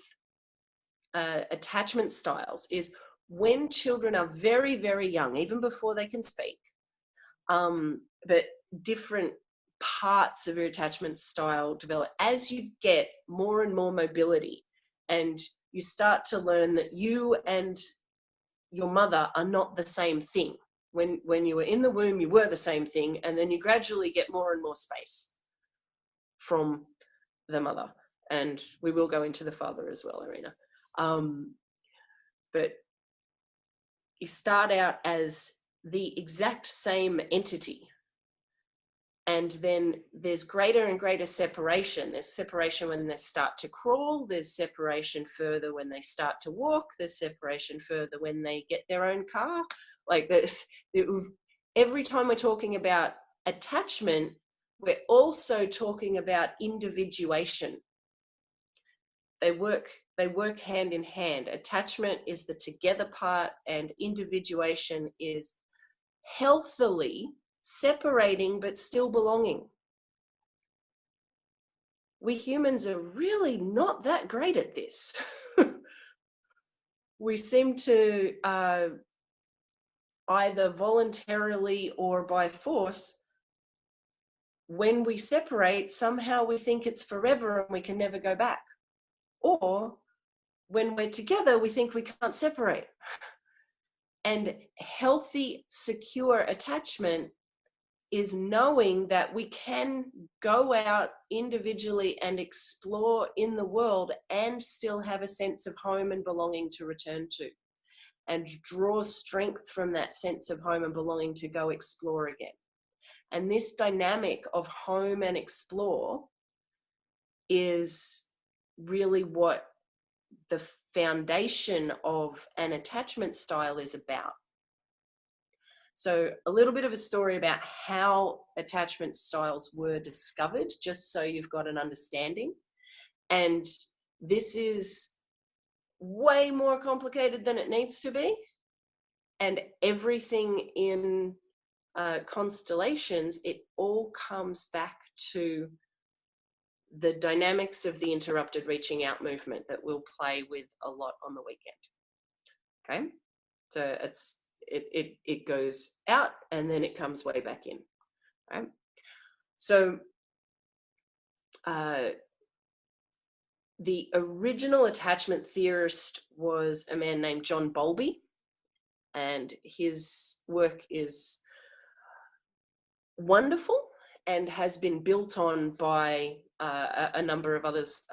attachment styles is when children are very, very young, even before they can speak, but different parts of your attachment style develop as you get more and more mobility, and you start to learn that you and your mother are not the same thing. When you were in the womb, you were the same thing, and then you gradually get more and more space from the mother. And we will go into the father as well, Irina. But you start out as the exact same entity. And then there's greater and greater separation. There's separation when they start to crawl. There's separation further when they start to walk. There's separation further when they get their own car. Like this, every time we're talking about attachment, we're also talking about individuation. They work hand in hand. Attachment is the together part, and individuation is healthily separating but still belonging. We humans are really not that great at this. We seem to either voluntarily or by force, when we separate, somehow we think it's forever and we can never go back. Or when we're together, we think we can't separate. And healthy, secure attachment is knowing that we can go out individually and explore in the world and still have a sense of home and belonging to return to, and draw strength from that sense of home and belonging to go explore again. And this dynamic of home and explore is really what the foundation of an attachment style is about. So a little bit of a story about how attachment styles were discovered, just so you've got an understanding. And this is way more complicated than it needs to be. And everything in constellations, it all comes back to the dynamics of the interrupted reaching out movement that we'll play with a lot on the weekend. Okay, so it goes out and then it comes way back in. Okay, so the original attachment theorist was a man named John Bowlby, and his work is wonderful and has been built on by a number of others,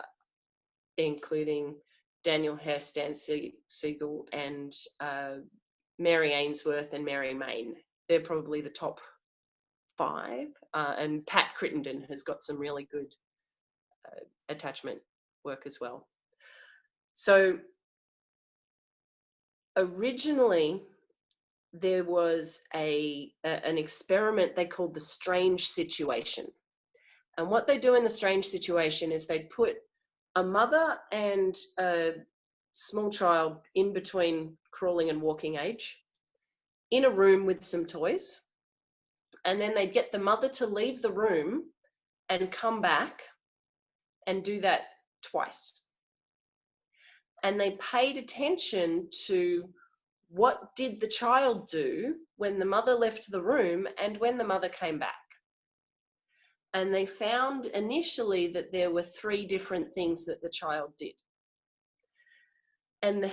including Daniel Hess, Dan Siegel, and Mary Ainsworth and Mary Main. They're probably the top 5. And Pat Crittenden has got some really good attachment work as well. So originally, there was an experiment they called the strange situation. And what they do in the strange situation is they put a mother and a small child in between crawling and walking age in a room with some toys. And then they'd get the mother to leave the room and come back and do that twice. And they paid attention to what did the child do when the mother left the room and when the mother came back. And they found initially that there were 3 different things that the child did. And the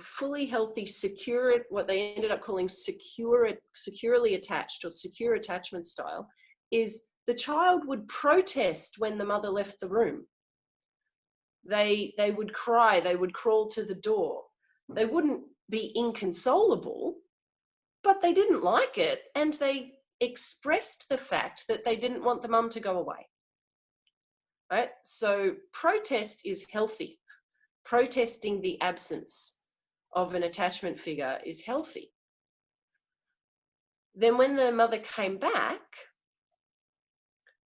fully healthy, secure, what they ended up calling securely attached or secure attachment style, is the child would protest when the mother left the room. They would cry, they would crawl to the door. They wouldn't be inconsolable, but they didn't like it, and they expressed the fact that they didn't want the mum to go away. Right? So protest is healthy. Protesting the absence of an attachment figure is healthy. Then when the mother came back,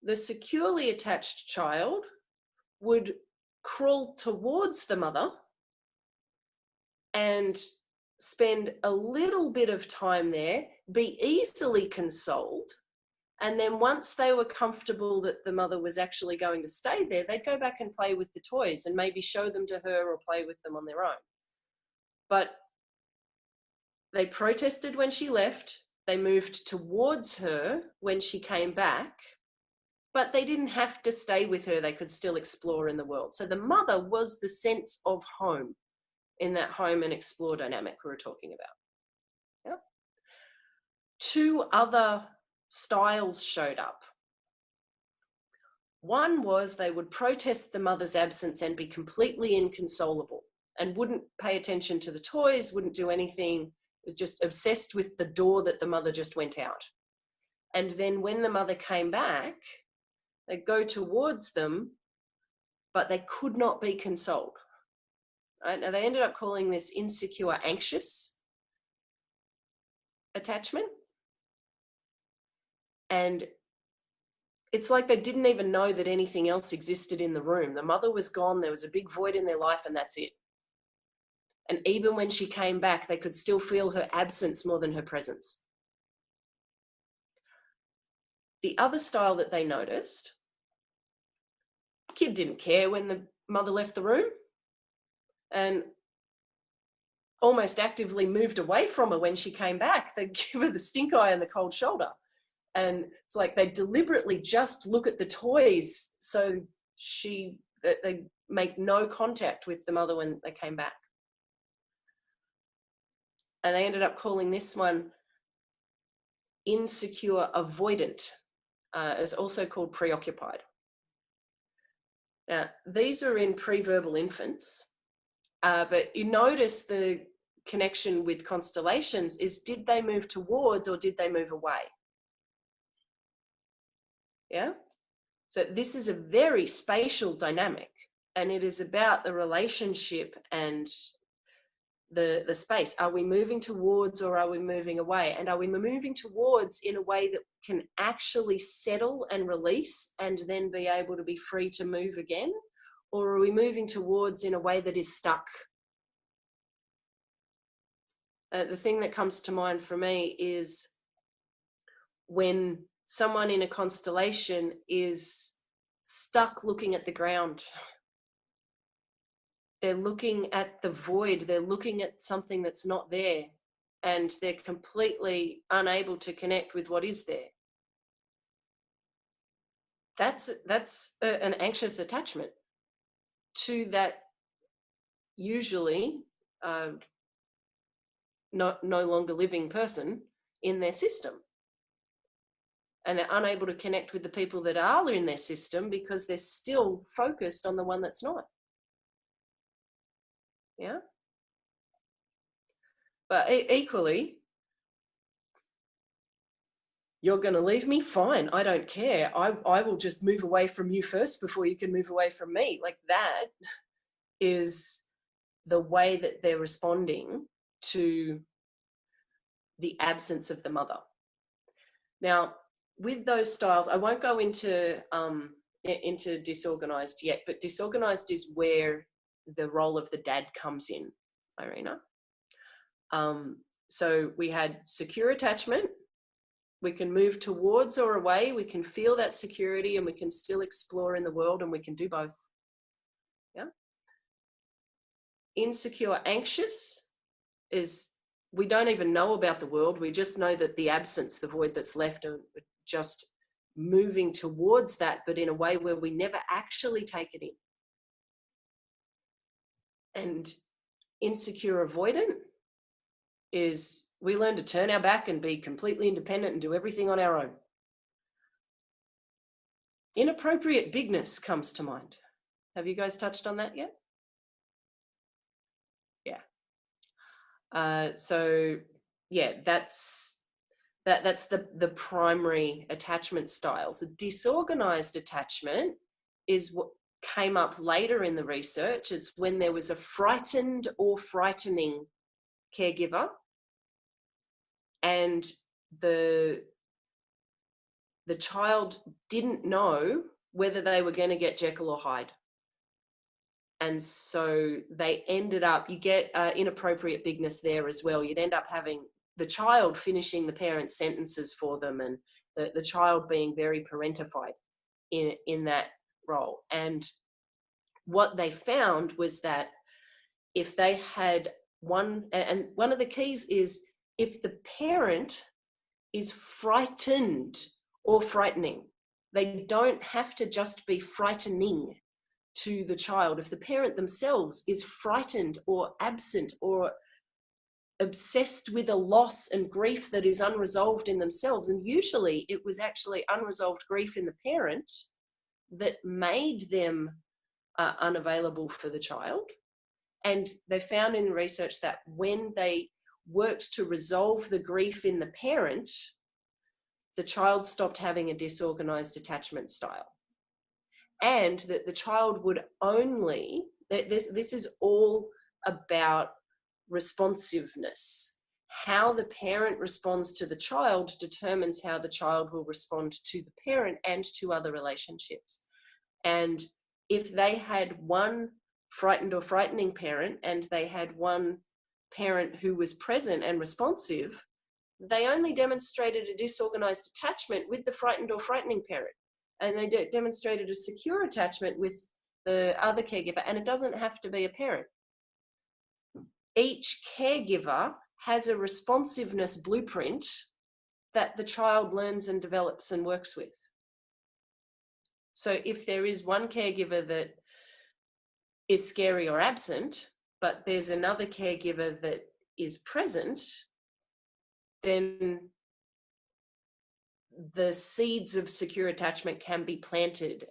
the securely attached child would crawl towards the mother and spend a little bit of time there, be easily consoled, and then once they were comfortable that the mother was actually going to stay there, they'd go back and play with the toys and maybe show them to her or play with them on their own. But they protested when she left, they moved towards her when she came back, but they didn't have to stay with her, they could still explore in the world. So the mother was the sense of home in that home and explore dynamic we were talking about. Yeah. 2 other styles showed up. One was they would protest the mother's absence and be completely inconsolable and wouldn't pay attention to the toys, wouldn't do anything, was just obsessed with the door that the mother just went out. And then when the mother came back, they'd go towards them, but they could not be consoled. Right? Now they ended up calling this insecure anxious attachment. And it's like they didn't even know that anything else existed in the room. The mother was gone, there was a big void in their life, and that's it. And even when she came back, they could still feel her absence more than her presence. The other style that they noticed, the kid didn't care when the mother left the room and almost actively moved away from her when she came back. They'd give her the stink eye and the cold shoulder. And it's like they deliberately just look at the toys so that they make no contact with the mother when they came back. And they ended up calling this one insecure avoidant. It's also called preoccupied. Now, these are in pre-verbal infants, but you notice the connection with constellations is, did they move towards or did they move away? Yeah. So this is a very spatial dynamic, and it is about the relationship and the space. Are we moving towards or are we moving away? And are we moving towards in a way that can actually settle and release and then be able to be free to move again? Or are we moving towards in a way that is stuck? The thing that comes to mind for me is when someone in a constellation is stuck looking at the ground. They're looking at the void. They're looking at something that's not there, and they're completely unable to connect with what is there. That's an anxious attachment to that usually no longer living person in their system. And they're unable to connect with the people that are in their system because they're still focused on the one that's not. Yeah. But equally, you're going to leave me? Fine. I don't care. I will just move away from you first before you can move away from me. Like, that is the way that they're responding to the absence of the mother. Now, with those styles, I won't go into disorganized yet, but disorganized is where the role of the dad comes in, Irina. So we had secure attachment. We can move towards or away. We can feel that security, and we can still explore in the world, and we can do both. Yeah. Insecure, anxious is, we don't even know about the world. We just know that the absence, the void that's left, and just moving towards that, but in a way where we never actually take it in. And insecure avoidant is, we learn to turn our back and be completely independent and do everything on our own. Inappropriate bigness comes to mind. Have you guys touched on that yet? Yeah. So yeah, that's the primary attachment styles. Disorganized attachment is what came up later in the research. It's when there was a frightened or frightening caregiver, and the child didn't know whether they were going to get Jekyll or Hyde. And so they ended up, you get inappropriate bigness there as well. You'd end up having the child finishing the parents' sentences for them, and the child being very parentified in that role. And what they found was that if they had one, and one of the keys is, if the parent is frightened or frightening, they don't have to just be frightening to the child. If the parent themselves is frightened or absent or obsessed with a loss and grief that is unresolved in themselves, and usually it was actually unresolved grief in the parent that made them unavailable for the child. And they found in the research that when they worked to resolve the grief in the parent, the child stopped having a disorganized attachment style. And that the child would only, this is all about responsiveness. How the parent responds to the child determines how the child will respond to the parent and to other relationships. And if they had one frightened or frightening parent, and they had one parent who was present and responsive, they only demonstrated a disorganized attachment with the frightened or frightening parent. And they demonstrated a secure attachment with the other caregiver. And it doesn't have to be a parent. Each caregiver has a responsiveness blueprint that the child learns and develops and works with. So if there is one caregiver that is scary or absent, but there's another caregiver that is present, then the seeds of secure attachment can be planted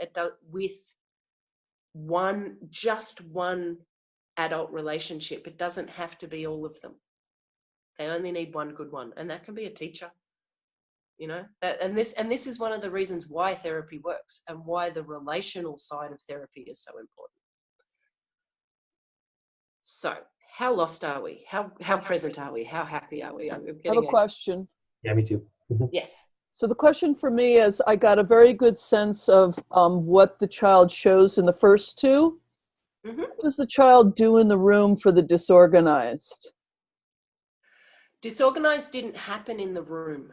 with just one adult relationship. It doesn't have to be all of them. They only need one good one, and that can be a teacher. You know, and this is one of the reasons why therapy works and why the relational side of therapy is so important. So, how lost are we? How present are we? How happy are we? I have a question. Yeah, me too. Yes. So the question for me is, I got a very good sense of what the child shows in the first two. Mm-hmm. What does the child do in the room for the disorganized? Disorganized didn't happen in the room.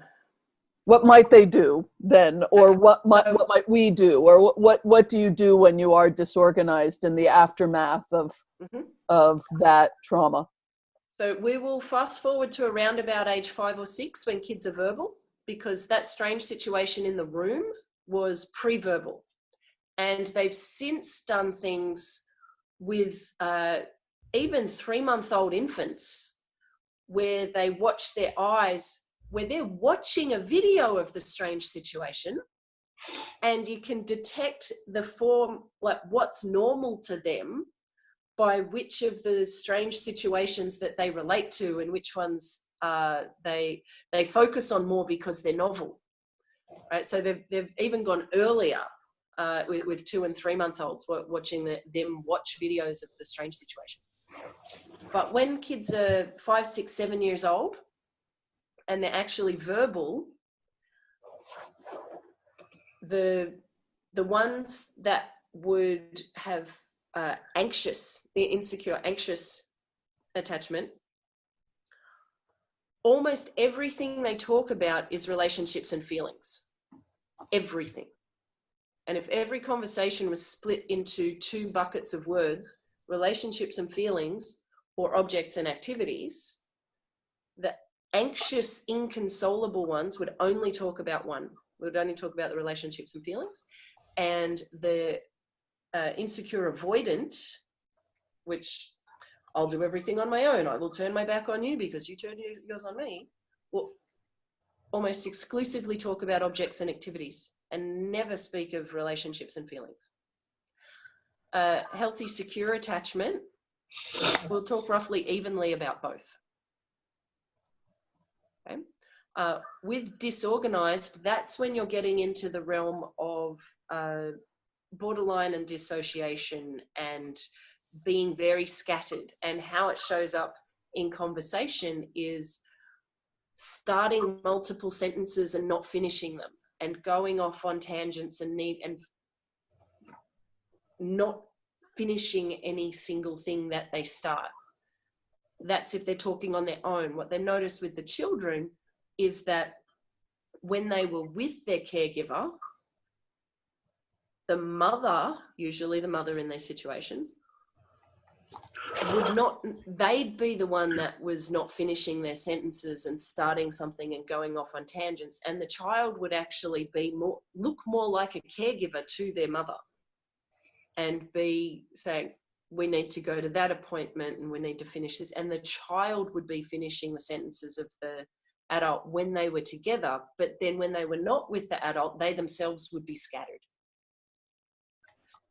What might they do then, or what might we do, or what do you do when you are disorganized in the aftermath of that trauma? So we will fast forward to around about age 5 or 6 when kids are verbal, because that strange situation in the room was pre-verbal. And they've since done things with even 3-month-old infants where they watch their eyes, where they're watching a video of the strange situation, and you can detect the form, like what's normal to them, by which of the strange situations that they relate to and which ones they focus on more because they're novel, right? So they've even gone earlier with 2 and 3-month-olds, watching them watch videos of the strange situation. But when kids are 5, 6, 7 years old and they're actually verbal, the ones that would have insecure, anxious attachment, almost everything they talk about is relationships and feelings. Everything. And if every conversation was split into 2 buckets of words, relationships and feelings, or objects and activities, the anxious, inconsolable ones would only talk about one. Would only talk about the relationships and feelings. And the insecure avoidant, which I'll do everything on my own, I will turn my back on you because you turn yours on me, will almost exclusively talk about objects and activities and never speak of relationships and feelings. Healthy, secure attachment will talk roughly evenly about both. Okay? With disorganized, that's when you're getting into the realm of borderline and dissociation and being very scattered. And how it shows up in conversation is starting multiple sentences and not finishing them, and going off on tangents and not finishing any single thing that they start. That's if they're talking on their own. What they notice with the children is that when they were with their caregiver, the mother, usually the mother in these situations, they'd be the one that was not finishing their sentences and starting something and going off on tangents, and the child would actually look more like a caregiver to their mother and be saying, we need to go to that appointment and we need to finish this, and the child would be finishing the sentences of the adult when they were together, but then when they were not with the adult, they themselves would be scattered.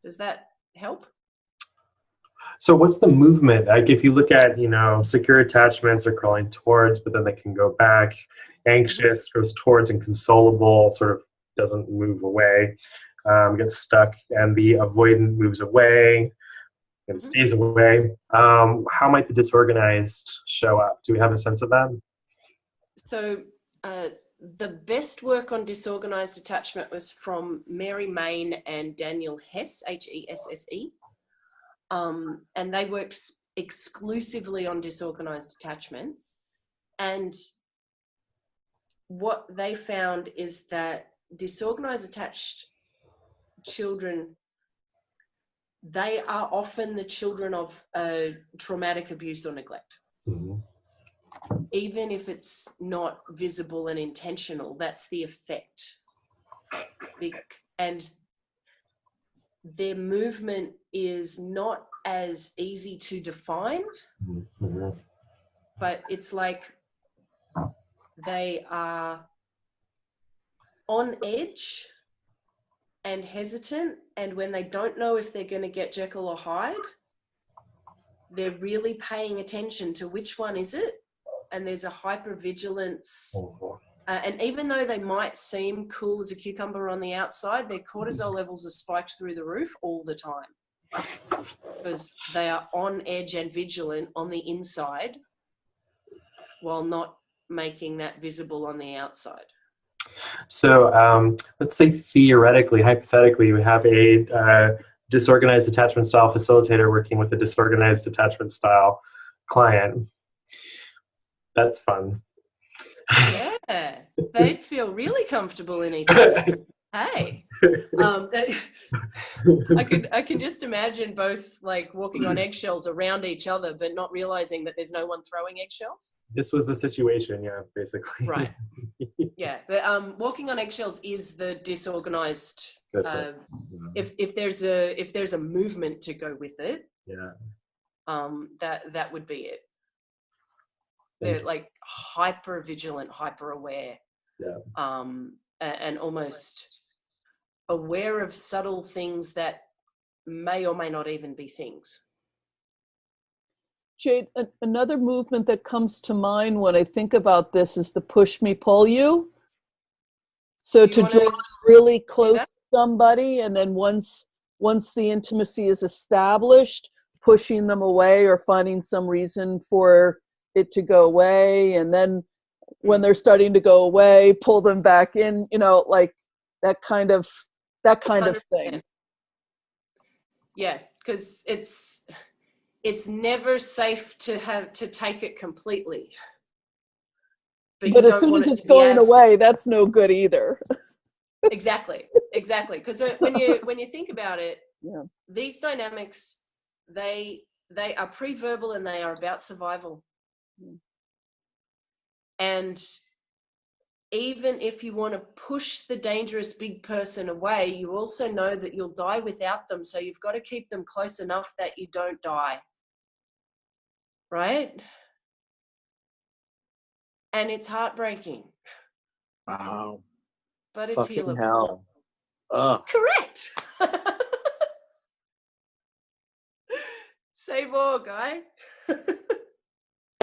Does that help? So what's the movement? Like if you look at, secure attachments are crawling towards, but then they can go back. Anxious goes towards, and consolable sort of doesn't move away, gets stuck, and the avoidant moves away and stays away. How might the disorganized show up? Do we have a sense of that? So the best work on disorganized attachment was from Mary Main and Daniel Hesse, Hesse. And they worked exclusively on disorganized attachment. And what they found is that disorganized attached children, they are often the children of traumatic abuse or neglect. Mm-hmm. Even if it's not visible and intentional, that's the effect. And their movement is not as easy to define, but it's like they are on edge and hesitant, and when they don't know if they're going to get Jekyll or Hyde, they're really paying attention to which one is it, and there's a hypervigilance. And even though they might seem cool as a cucumber on the outside, their cortisol levels are spiked through the roof all the time because they are on edge and vigilant on the inside while not making that visible on the outside. So let's say theoretically, hypothetically, we have a disorganized attachment style facilitator working with a disorganized attachment style client. That's fun. Yeah, they'd feel really comfortable in each other. Hey, I can just imagine both like walking on eggshells around each other, but not realizing that there's no one throwing eggshells. This was the situation, yeah, basically. Right. Yeah. But, walking on eggshells is the disorganized. That's it. If there's a movement to go with it, Yeah. That would be it. They're like hyper vigilant, hyper aware. Yeah. And almost aware of subtle things that may or may not even be things. Jade, another movement that comes to mind when I think about this is the push me, pull you. So to draw really close to somebody, and then once the intimacy is established, pushing them away or finding some reason for it to go away, and then when they're starting to go away, pull them back in, like that kind of thing. Yeah, because it's never safe to take it completely. But as soon as it's going away, that's no good either. Exactly. Because when you think about it, yeah. These dynamics, they are pre-verbal and they are about survival. And even if you want to push the dangerous big person away, you also know that you'll die without them. So you've got to keep them close enough that you don't die. Right? And it's heartbreaking. Wow. But it's Fucking healable. hell. Ugh. Correct. Say more, Guy.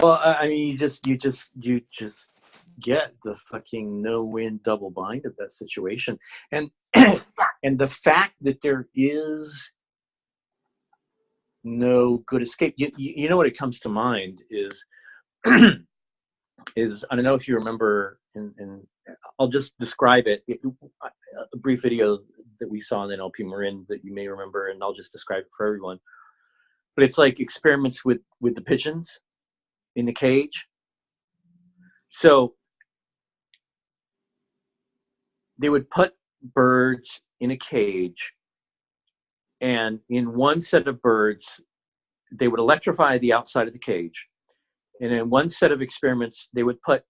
Well, I mean, you just get the fucking no win double bind of that situation, and and the fact that there is no good escape. You know what it comes to mind is is I don't know if you remember, and I'll just describe it. A brief video that we saw in the NLP Marin that you may remember, and I'll just describe it for everyone. But it's like experiments with the pigeons in the cage. So they would put birds in a cage, and in one set of birds, they would electrify the outside of the cage. And in one set of experiments, they would put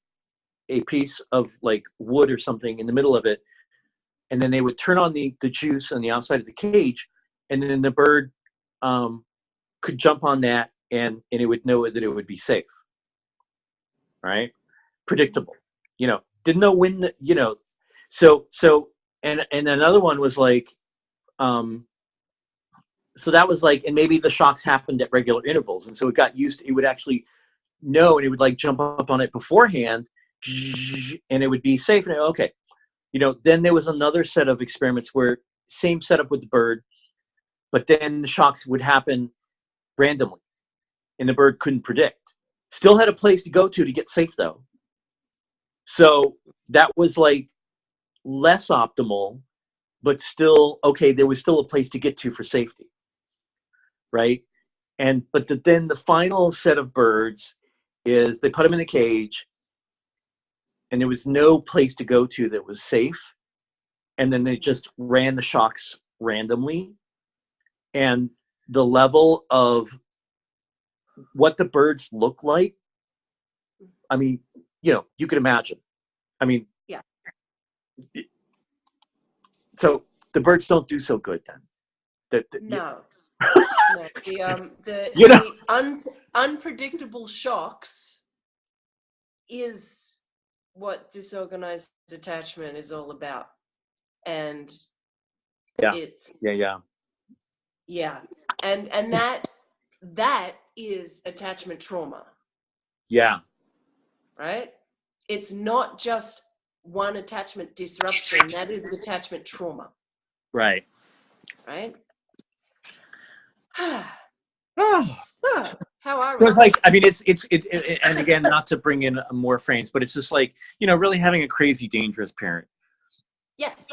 a piece of like wood or something in the middle of it, and then they would turn on the juice on the outside of the cage, and then the bird could jump on that, and it would know that it would be safe. Right? Predictable. Didn't know when so and another one was like so that was like, and maybe the shocks happened at regular intervals, and so it got used to, it would actually know, and it would like jump up on it beforehand, and it would be safe. And okay, then there was another set of experiments where same setup with the bird, but then the shocks would happen randomly, and the bird couldn't predict. Still had a place to go to get safe though. So that was like less optimal, but still okay. There was still a place to get to for safety, right? But then the final set of birds is they put them in a cage, and there was no place to go to that was safe, and then they just ran the shocks randomly, and the level of what the birds look like, I mean, you can imagine. I mean, yeah. So the birds don't do so good then. No. No. The unpredictable shocks is what disorganized attachment is all about. And it's yeah. And that is attachment trauma. Yeah. Right? It's not just one attachment disruption, that is attachment trauma. Right. Right? So, how are so it's like, I mean, it, and again, not to bring in more frames, but it's just like, really having a crazy, dangerous parent. Yes.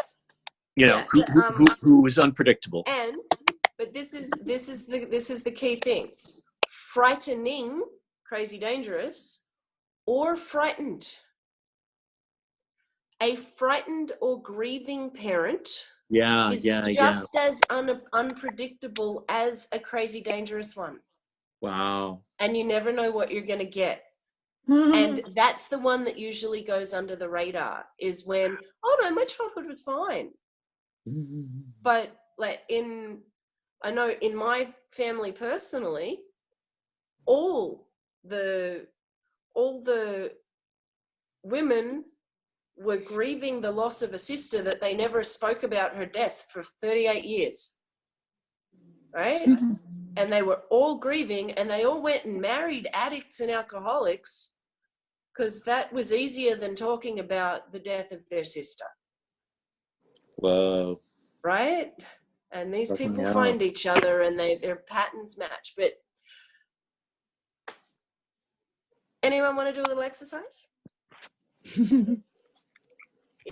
Who is unpredictable. But this is the key thing. Frightening, crazy, dangerous, or frightened. a frightened or grieving parent Yeah, is yeah, yeah. just as unpredictable as a crazy, dangerous one. Wow. And you never know what you're going to get. And that's the one that usually goes under the radar, is when, oh no, my childhood was fine. But like I know in my family personally, all the women were grieving the loss of a sister that they never spoke about her death for 38 years. Right? And they were all grieving, and they all went and married addicts and alcoholics because that was easier than talking about the death of their sister. Whoa. Right? And these Fucking people hell. find each other and their patterns match. But anyone want to do a little exercise?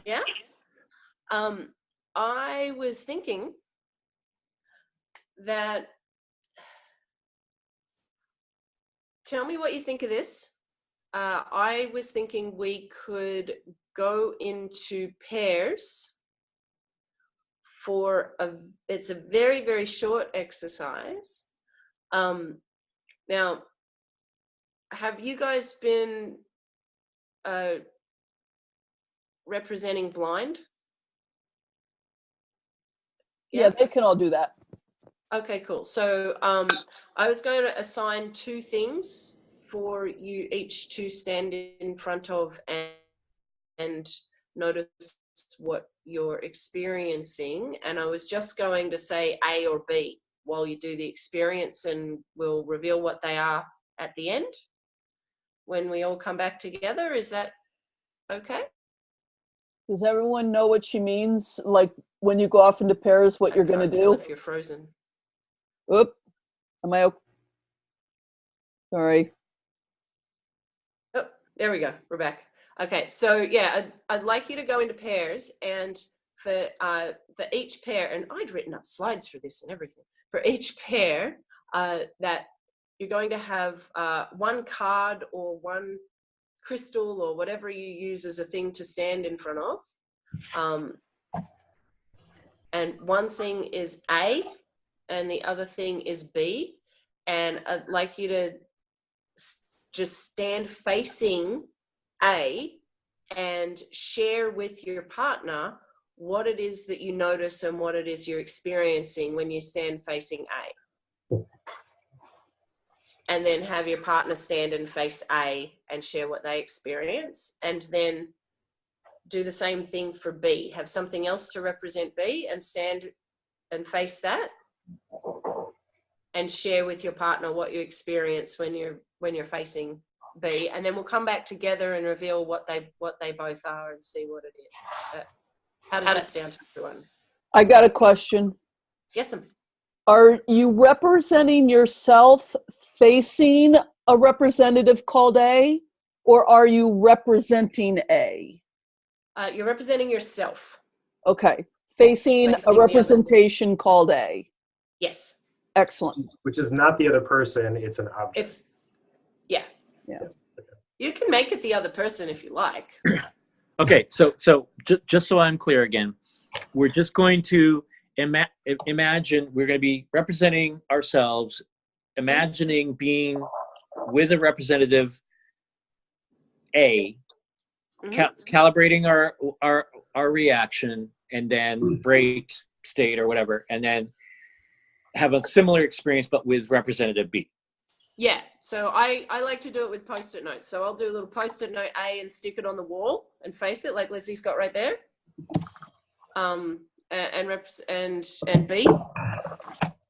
Yeah? I was thinking that, tell me what you think of this. I was thinking we could go into pairs for it's a very, very short exercise. Now, have you guys been representing blind? Yeah, they can all do that. Okay, cool. So I was going to assign 2 things for you each to stand in front of and notice what you're experiencing. And I was just going to say A or B while you do the experience, and we'll reveal what they are at the end when we all come back together. Is that okay? Does everyone know what she means? Like when you go off into pairs, what you're going to I can't tell do? if you're frozen. Oop. Am I? Sorry. Oh, there we go. We're back. Okay, so yeah, I'd like you to go into pairs, and for each pair, and I'd written up slides for this and everything. For each pair, that you're going to have 1 card or 1 crystal or whatever you use as a thing to stand in front of. And one thing is A, and the other thing is B. And I'd like you to just stand facing A and share with your partner what it is that you notice and what it is you're experiencing when you stand facing A. And then have your partner stand and face A and share what they experience. And then do the same thing for B. Have something else to represent B and stand and face that. And share with your partner what you experience when you're facing B, and then we'll come back together and reveal what they both are and see what it is. How does that sound to everyone? I got a question. Yes, ma'am. Are you representing yourself facing a representative called A, or are you representing A? You're representing yourself. Okay. Facing a representation called A. Yes. Excellent. Which is not the other person, it's an object. Yeah. You can make it the other person if you like. Okay, so just so I'm clear again, we're just going to imagine we're going to be representing ourselves, imagining being with a representative A, calibrating our reaction, and then break state or whatever, and then have a similar experience but with representative B. Yeah, so I like to do it with Post-it notes. So I'll do a little Post-it note A and stick it on the wall and face it like Leslie's got right there. And B,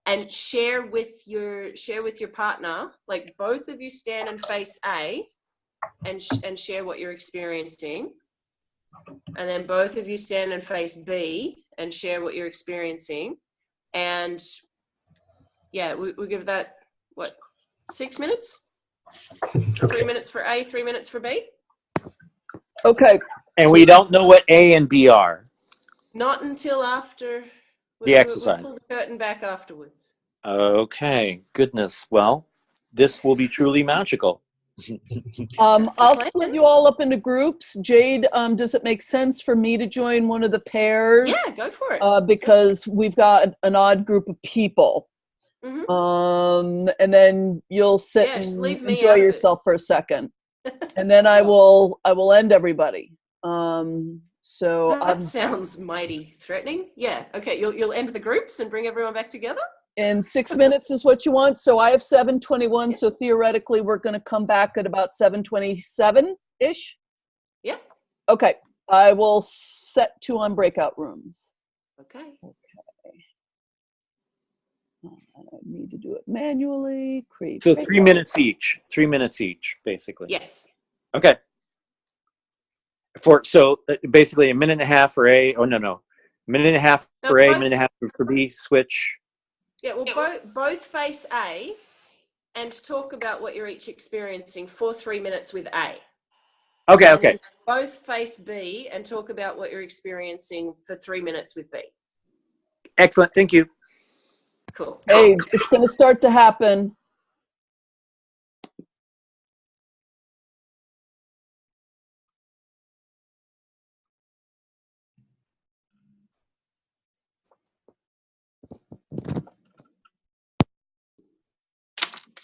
and share with your partner. Like both of you stand and face A, and share what you're experiencing, and then both of you stand and face B and share what you're experiencing, and yeah, we give that what. 6 minutes? Okay. 3 minutes for A, 3 minutes for B? Okay. And we don't know what A and B are. Not until after the exercise. We'll pull the curtain back afterwards. Okay. Goodness. Well, this will be truly magical. That's the I'll plan. split you all up into groups. Jade, does it make sense for me to join one of the pairs? Yeah, go for it. Because we've got an odd group of people. And then you'll sit Yeah, just and leave me enjoy out of it. yourself for a second, and then I will end everybody. So That sounds mighty threatening. Yeah. Okay. You'll end the groups and bring everyone back together. in 6 minutes is what you want. So I have 7:21. So theoretically, we're going to come back at about 7:27 ish. Yeah. Okay. I will set 2 on breakout rooms. Okay. I need to do it manually. Create. So breakout. 3 minutes each. 3 minutes each, basically. Yes. Okay. So basically a minute and a half for A. Oh no. A minute and a half for A. Minute and a half for B. Switch. Yeah. Well, both face A, and talk about what you're each experiencing for 3 minutes with A. Okay. And Okay. then both face B and talk about what you're experiencing for 3 minutes with B. Excellent. Thank you. Cool. Hey, it's going to start to happen.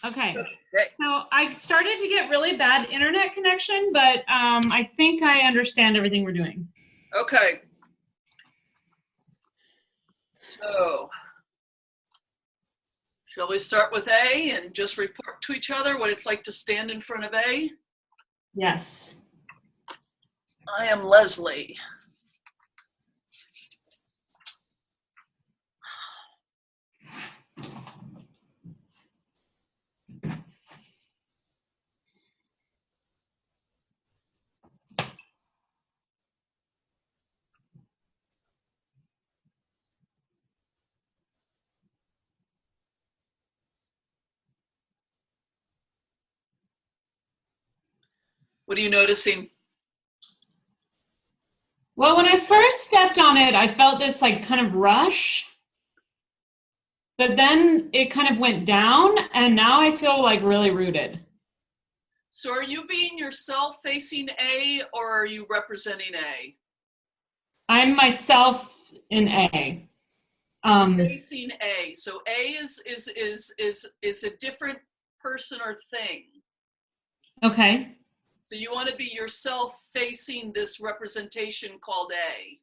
Okay. So I started to get really bad internet connection, but I think I understand everything we're doing. Okay. So, shall we start with A and just report to each other what it's like to stand in front of A? Yes. I am Leslie. What are you noticing? Well, when I first stepped on it, I felt this like kind of rush, but then it kind of went down, and now I feel like really rooted. So are you being yourself facing A, or are you representing A? I'm myself in A. Facing A. So A is a different person or thing. Okay. So you want to be yourself facing this representation called A.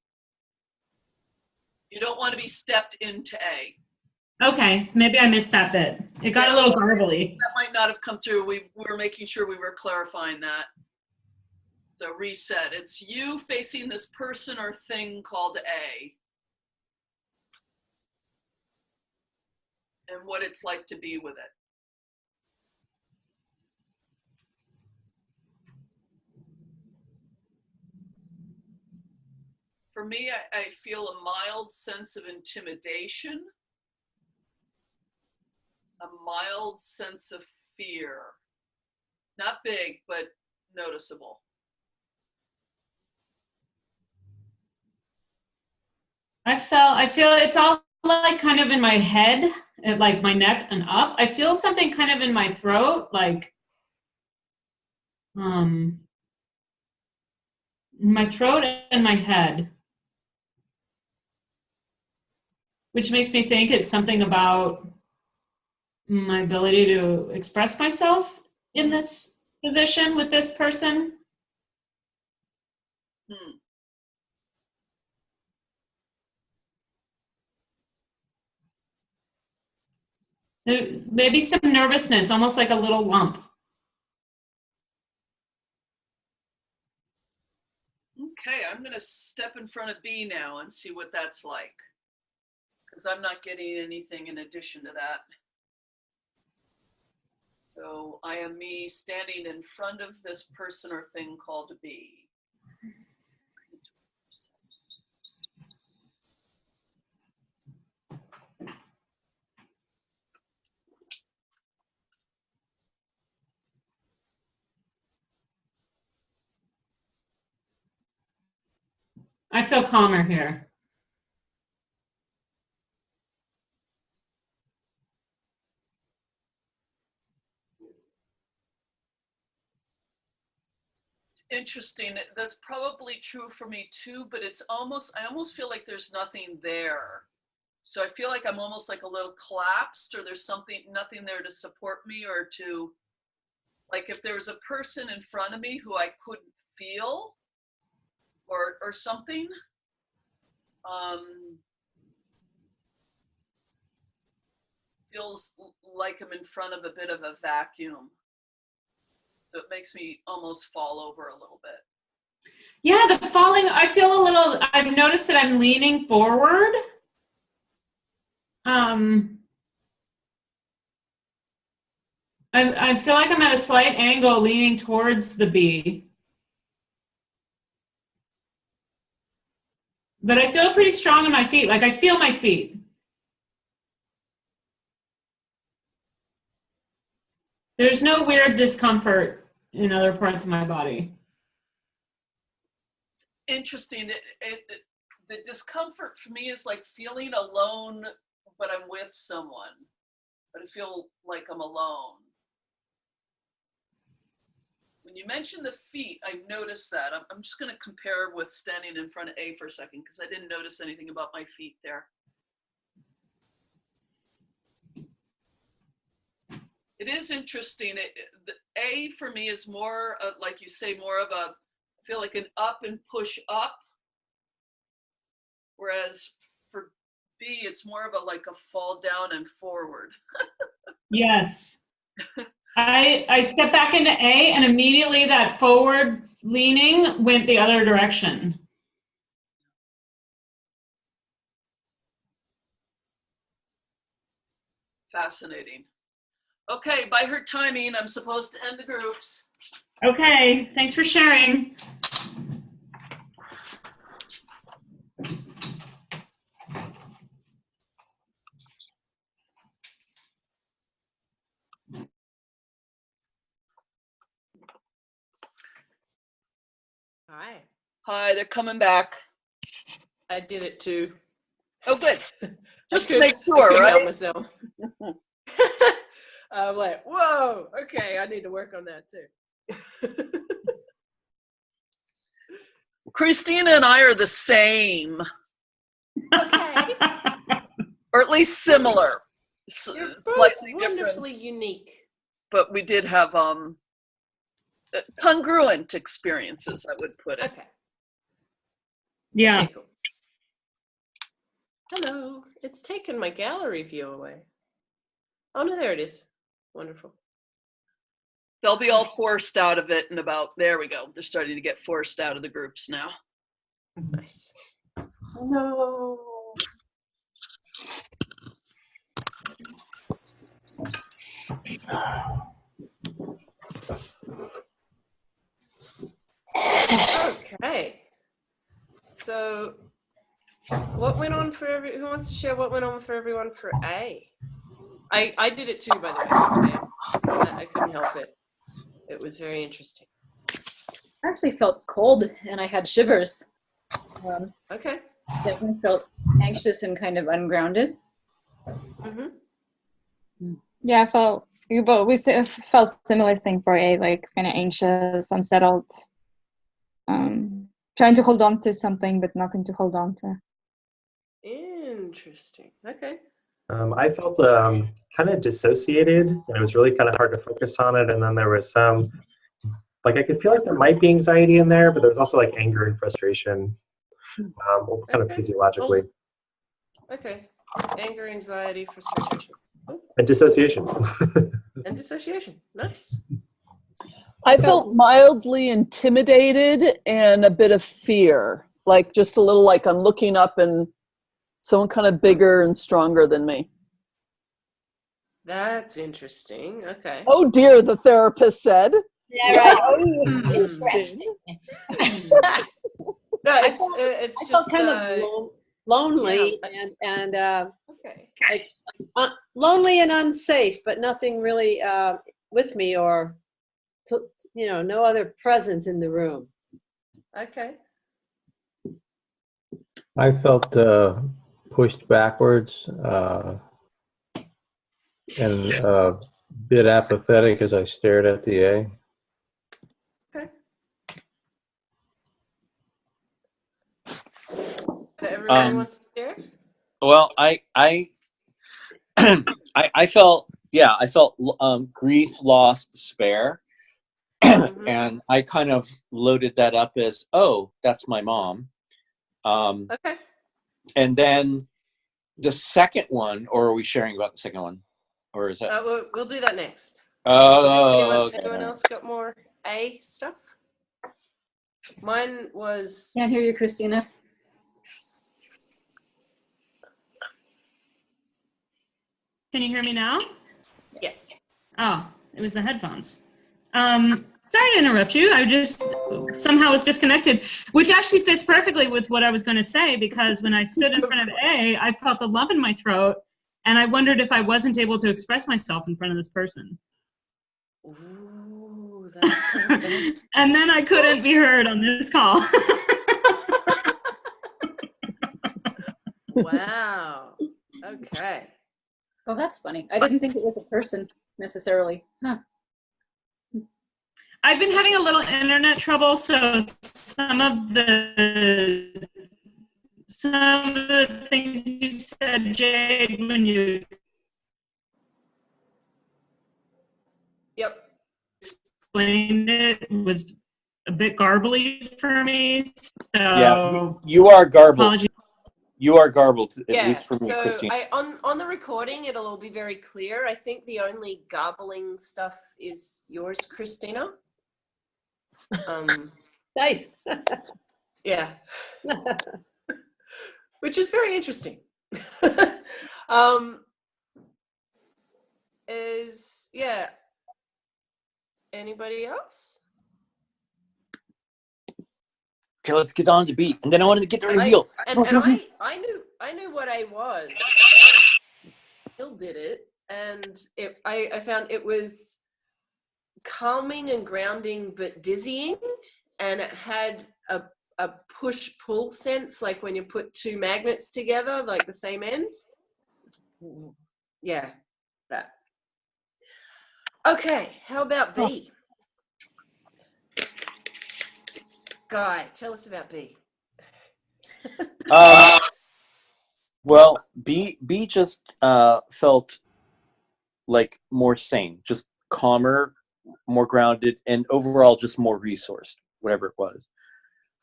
You don't want to be stepped into A. Okay, maybe I missed that bit. It got a little garbly. That might not have come through. We were making sure we were clarifying that. So reset. It's you facing this person or thing called A. And what it's like to be with it. For me, I feel a mild sense of intimidation, a mild sense of fear. Not big, but noticeable. I feel it's all like kind of in my head, like my neck and up. I feel something kind of in my throat, like my throat and my head, which makes me think it's something about my ability to express myself in this position with this person. Maybe some nervousness, almost like a little lump. Okay, I'm going to step in front of B now and see what that's like. Because I'm not getting anything in addition to that. So I am me standing in front of this person or thing called B. I feel calmer here. Interesting. That's probably true for me too, but I almost feel like there's nothing there. So I feel like I'm almost like a little collapsed, or there's nothing there to support me, or to, like, if there was a person in front of me who I couldn't feel, or something. Feels like I'm in front of a bit of a vacuum. So it makes me almost fall over a little bit. Yeah, the falling, I feel a little, I've noticed that I'm leaning forward. I feel like I'm at a slight angle leaning towards the bee. But I feel pretty strong in my feet. Like, I feel my feet. There's no weird discomfort in other parts of my body. Interesting. The discomfort for me is like feeling alone, but I'm with someone. But I feel like I'm alone. When you mention the feet, I noticed that. I'm just going to compare with standing in front of A for a second, because I didn't notice anything about my feet there. It is interesting. A for me is more, like you say, more of a, I feel like an up and push up. Whereas for B, it's more of a like a fall down and forward. Yes. I stepped back into A, and immediately that forward leaning went the other direction. Fascinating. Okay, by her timing, I'm supposed to end the groups. Okay, thanks for sharing. Hi. Hi, they're coming back. I did it too. Oh, good. Just to I make sure, couldn't help right? myself. I'm like, whoa, okay, I need to work on that too. Christina and I are the same. Okay. Or at least similar. You're both Slightly wonderfully different. unique. But we did have congruent experiences, I would put it. Okay. Yeah. Okay, cool. Hello. It's taken my gallery view away. Oh no, there it is. Wonderful. They'll be all forced out of it in about, there we go. They're starting to get forced out of the groups now. Nice. No. Okay. So, what went on for who wants to share what went on for everyone for A? I did it too, by the way. I couldn't help it. It was very interesting. I actually felt cold and I had shivers. Okay. Definitely felt anxious and kind of ungrounded. Mm-hmm. Yeah, we felt similar thing for A, like kind of anxious, unsettled, trying to hold on to something but nothing to hold on to. Interesting. Okay. I felt kind of dissociated, and it was really kind of hard to focus on it. And then there was some, like, I could feel like there might be anxiety in there, but there was also like anger and frustration, kind of physiologically. Okay. Anger, anxiety, frustration. And dissociation. And dissociation. Nice. I felt mildly intimidated and a bit of fear, like just a little like I'm looking up and someone kind of bigger and stronger than me. That's interesting. Okay. Oh dear, the therapist said. Yeah, right. Oh, interesting. No, it's I just felt kind of lonely and okay. like lonely and unsafe, but nothing really with me or no other presence in the room. Okay. I felt pushed backwards and a bit apathetic as I stared at the A. Okay. Everybody wants to share? Well, I felt, yeah, I felt grief, loss, despair. And I kind of loaded that up as, oh, that's my mom. Okay. And then the second one, or are we sharing about the second one? Or is that? We'll do that next. Oh, anyone else got more A stuff? Mine was... Can't hear you, Christina. Can you hear me now? Yes. Oh, it was the headphones. Sorry to interrupt you. I just somehow was disconnected, which actually fits perfectly with what I was going to say, because when I stood in front of A, I felt a lump in my throat, and I wondered if I wasn't able to express myself in front of this person. Ooh, that's perfect. And then I couldn't be heard on this call. Wow. Okay. Oh, that's funny. I didn't think it was a person necessarily. Huh. I've been having a little internet trouble, so some of the things you said, Jade, when you explained it was a bit garbly for me. So yeah, you are garbled. Apologies. You are garbled, at Yeah, least for me, so Christine. on the recording, it'll all be very clear. I think the only garbling stuff is yours, Christina. Nice. Yeah. Which is very interesting. Yeah. Anybody else? Okay, let's get on to B. And then I wanted to get the reveal. I knew what A was. Still did it, and I found it was calming and grounding, but dizzying, and it had a push-pull sense, like when you put two magnets together, like the same end. Yeah, that. Okay, how about B? Guy, tell us about B. Well, B just felt like more sane, just calmer, more grounded, and overall just more resourced, whatever it was.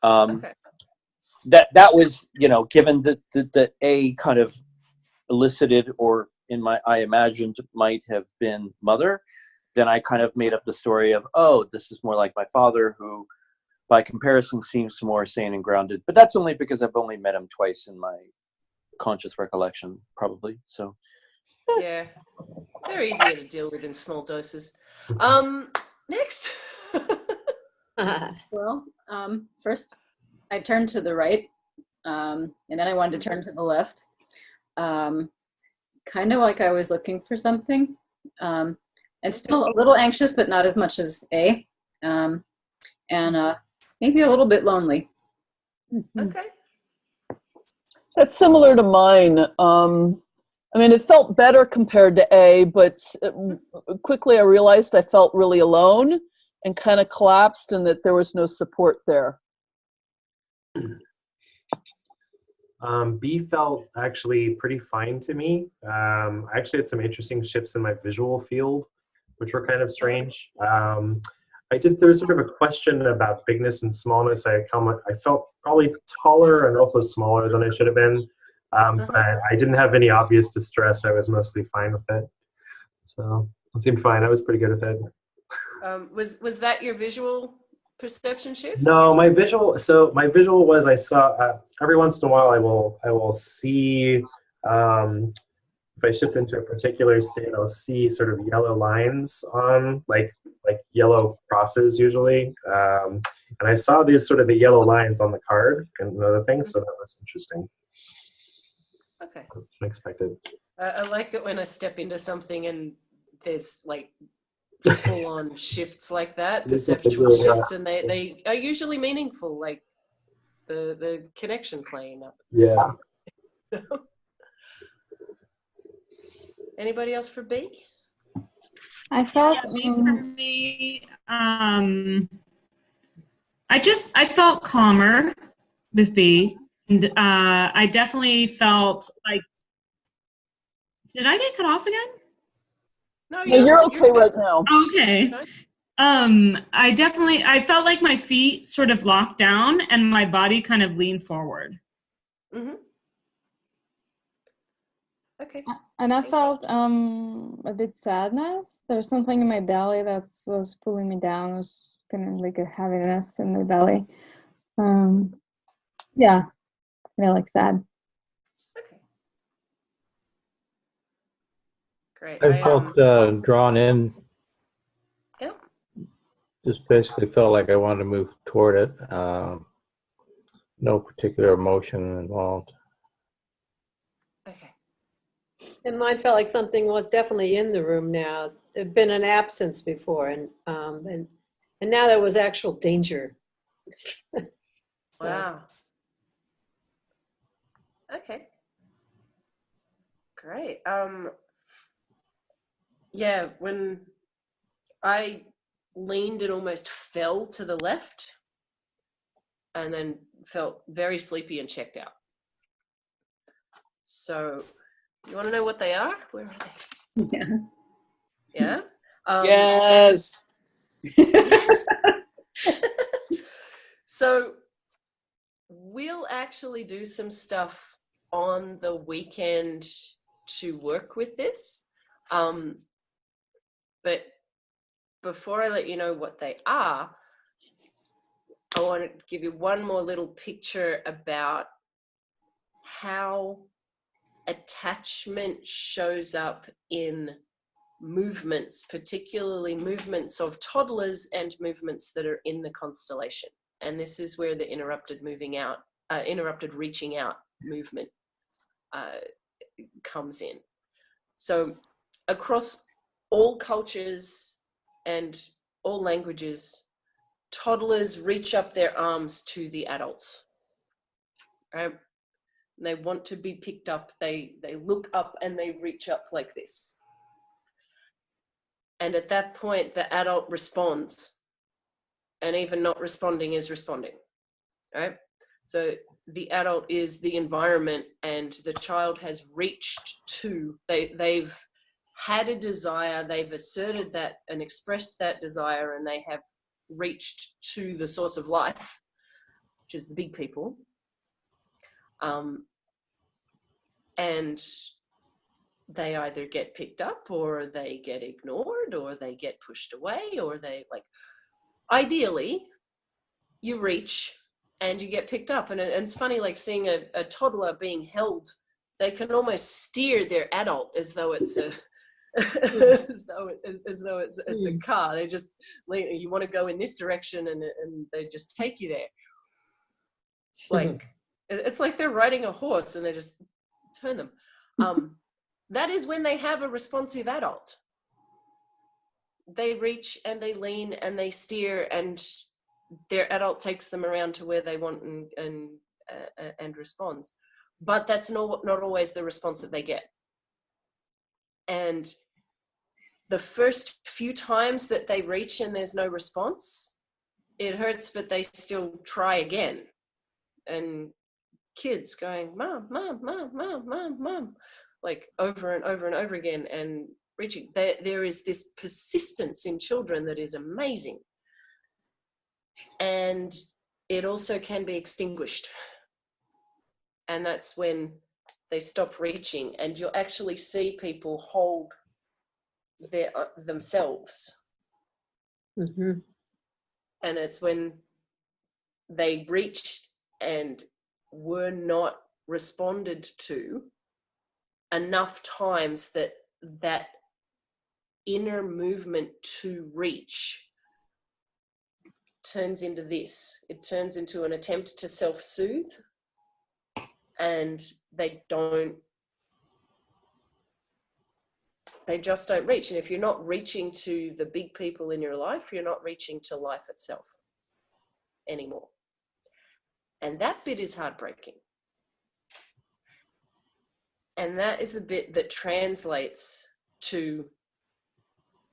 Okay. That was, given that the A kind of elicited, or I imagined might have been mother, then I kind of made up the story of, oh, this is more like my father, who by comparison seems more sane and grounded. But that's only because I've only met him twice in my conscious recollection, probably. So yeah, they're easier to deal with in small doses. Next. Well, first I turned to the right, and then I wanted to turn to the left. Kind of like I was looking for something, and still a little anxious, but not as much as A, and maybe a little bit lonely. Okay. That's similar to mine. It felt better compared to A, but quickly I realized I felt really alone and kind of collapsed, and that there was no support there. B felt actually pretty fine to me. I actually had some interesting shifts in my visual field, which were kind of strange. There was sort of a question about bigness and smallness. I felt probably taller and also smaller than I should have been, but I didn't have any obvious distress. I was mostly fine with it. So it seemed fine. I was pretty good with it. Was that your visual perception shift? No, my visual was, I saw every once in a while I will see, if I shift into a particular state, I'll see sort of yellow lines on like yellow crosses usually, and I saw these sort of the yellow lines on the card and other things, so that was interesting. Okay. Unexpected. I like it when I step into something and there's like full-on shifts like that, perceptual shifts, and they are usually meaningful, like the connection playing up. Yeah. Anybody else for B? I felt B for me. I felt calmer with B. And I definitely felt like, did I get cut off again? No, Yeah, you're okay right good. now. Okay. I felt like my feet sort of locked down and my body kind of leaned forward. Mm-hmm. Okay. And I felt a bit sadness. There's something in my belly that was pulling me down. It was kind of like a heaviness in my belly. Yeah, like sad. Okay. Great. I felt drawn in. Yeah. Just basically felt like I wanted to move toward it. No particular emotion involved. Okay. And mine felt like something was definitely in the room now. There'd been an absence before, and now there was actual danger. So, Wow. Okay. Great. Yeah, when I leaned and almost fell to the left and then felt very sleepy and checked out. So you want to know what they are? Where are they? Yeah. Yeah? Yes. Yes. So we'll actually do some stuff on the weekend to work with this. But before I let you know what they are, I want to give you one more little picture about how attachment shows up in movements, particularly movements of toddlers and movements that are in the constellation. And this is where the interrupted reaching out movement comes in. So across all cultures and all languages, toddlers reach up their arms to the adults. Right? They want to be picked up. They look up and they reach up like this. And at that point, the adult responds. And even not responding is responding. Right? So the adult is the environment, and the child has reached to, they've had a desire, they've asserted that and expressed that desire, and they have reached to the source of life, which is the big people. And they either get picked up, or they get ignored, or they get pushed away, or they ideally you reach and you get picked up. And it's funny, like seeing a toddler being held, they can almost steer their adult as though it's a as though it's a car. They just, you want to go in this direction, and they just take you there. Like it's like they're riding a horse and they just turn them. That is when they have a responsive adult. They reach and they lean and they steer, and their adult takes them around to where they want and responds. But that's not always the response that they get. And the first few times that they reach and there's no response, it hurts, but they still try again. And kids going, "Mom, mom, mom, mom, mom, mom," like over and over and over again, and reaching. There is this persistence in children that is amazing. And it also can be extinguished. And that's when they stop reaching, and you'll actually see people hold themselves. mm-hmm. And it's when they reached and were not responded to enough times that inner movement to reach turns into this. It turns into an attempt to self-soothe, and they just don't reach. And if you're not reaching to the big people in your life, you're not reaching to life itself anymore. And that bit is heartbreaking. And that is the bit that translates to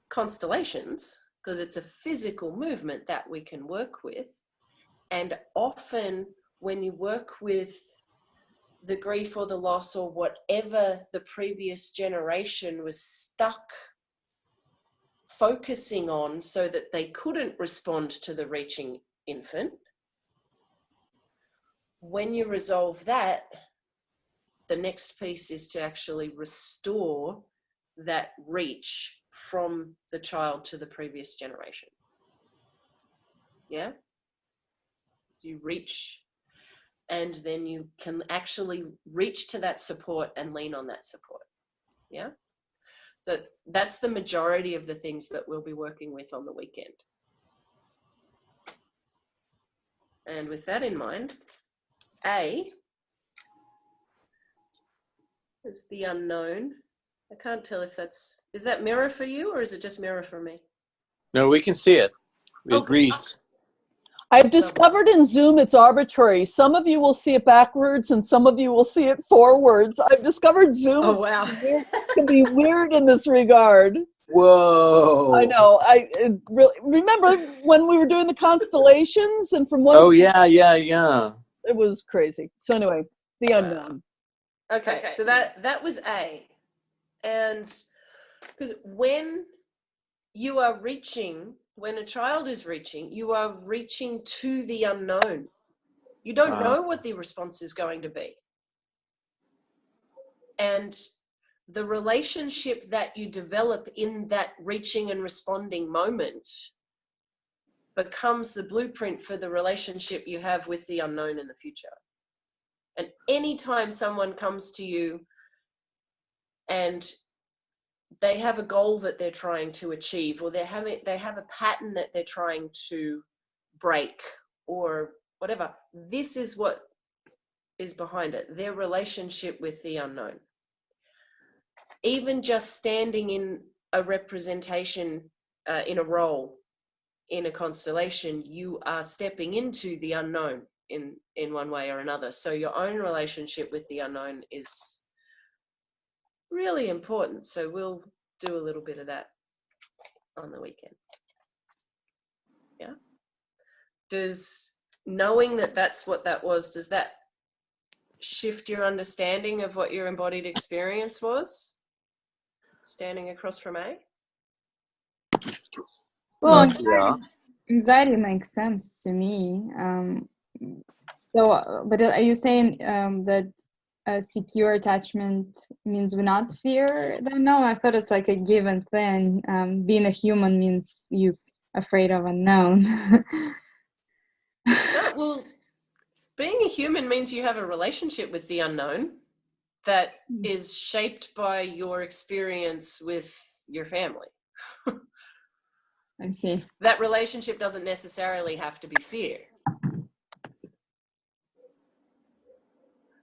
constellations, because it's a physical movement that we can work with. And often when you work with the grief or the loss or whatever the previous generation was stuck focusing on so that they couldn't respond to the reaching infant. When you resolve that, the next piece is to actually restore that reach from the child to the previous generation. Yeah? You reach, and then you can actually reach to that support and lean on that support. Yeah? So that's the majority of the things that we'll be working with on the weekend. And with that in mind, A is the unknown. I can't tell if is that mirror for you or is it just mirror for me? No, we can see it. It Okay. reads. I've discovered in Zoom it's arbitrary. Some of you will see it backwards and some of you will see it forwards. I've discovered Zoom can be weird in this regard. Whoa. I know. I really remember when we were doing the constellations and from one. Oh, yeah. It was crazy. So anyway, the unknown. Okay, so that was A. And because when you are reaching, when a child is reaching, you are reaching to the unknown. You don't know what the response is going to be. And the relationship that you develop in that reaching and responding moment becomes the blueprint for the relationship you have with the unknown in the future. And anytime someone comes to you and they have a goal that they're trying to achieve, or they have a pattern that they're trying to break, or whatever, this is what is behind it, their relationship with the unknown. Even just standing in a representation, in a role, in a constellation, you are stepping into the unknown in one way or another. So your own relationship with the unknown is really important. So we'll do a little bit of that on the weekend. Yeah. Does knowing that that's what that was, does that shift your understanding of what your embodied experience was? Standing across from A? Well, Yeah. anxiety makes sense to me. But are you saying that secure attachment means we not fear the unknown? I thought it's like a given thing. Being a human means you're afraid of unknown. No, well, being a human means you have a relationship with the unknown that is shaped by your experience with your family. I see. That relationship doesn't necessarily have to be fear.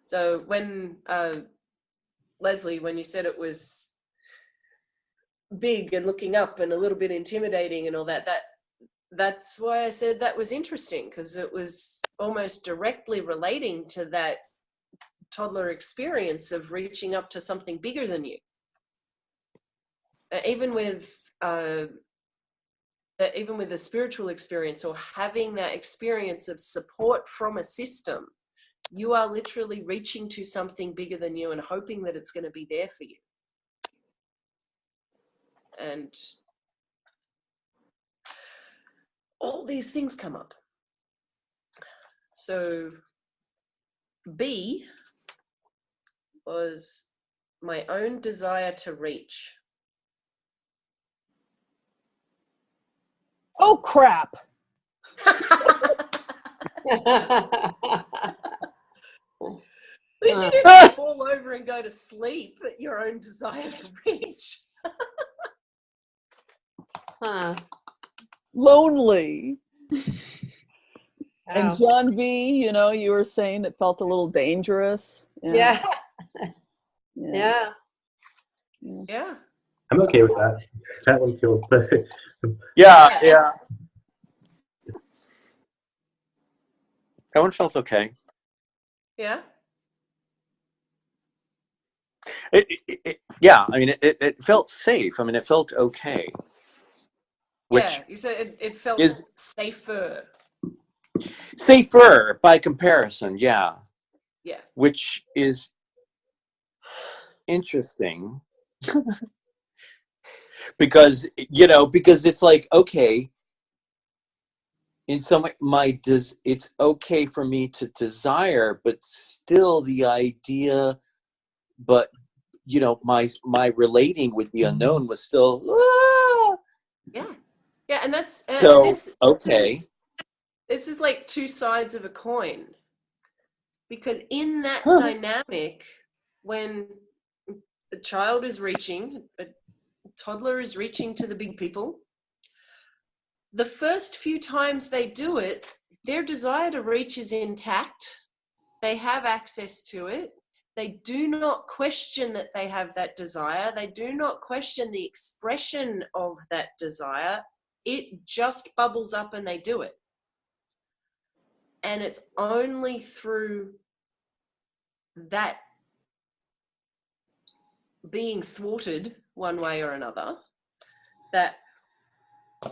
So when, Leslie, when you said it was big and looking up and a little bit intimidating and all that, that's why I said that was interesting, because it was almost directly relating to that toddler experience of reaching up to something bigger than you. Even with the spiritual experience, or having that experience of support from a system, you are literally reaching to something bigger than you and hoping that it's going to be there for you. And all these things come up. So B was my own desire to reach. Oh, crap. At least you didn't fall over and go to sleep at your own desire to reach. Huh. Lonely. And Wow. John V, you were saying it felt a little dangerous. Yeah. Yeah. Yeah. I'm okay with that. That one feels better. Yeah. That one felt okay. Yeah. Yeah, I mean, it felt safe. I mean, it felt okay. Which you said it felt safer. Safer by comparison, yeah. Yeah. which is interesting because it's like, okay, in some way it's okay for me to desire, but still the idea, but my relating with the unknown was still Yeah, and that's so and this okay. this is like two sides of a coin, because in that Huh. dynamic, when a child is reaching, a toddler is reaching to the big people, the first few times they do it, their desire to reach is intact. They have access to it. They do not question that they have that desire. They do not question the expression of that desire. It just bubbles up and they do it. And it's only through that being thwarted one way or another that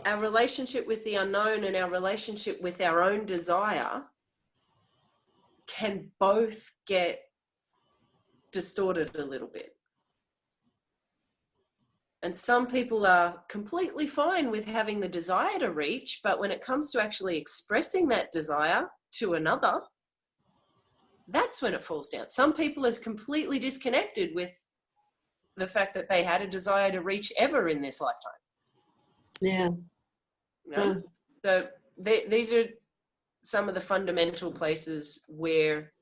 our relationship with the unknown and our relationship with our own desire can both get distorted a little bit. And some people are completely fine with having the desire to reach, but when it comes to actually expressing that desire to another, that's when it falls down. Some people are completely disconnected with the fact that they had a desire to reach ever in this lifetime. Yeah. So these are some of the fundamental places where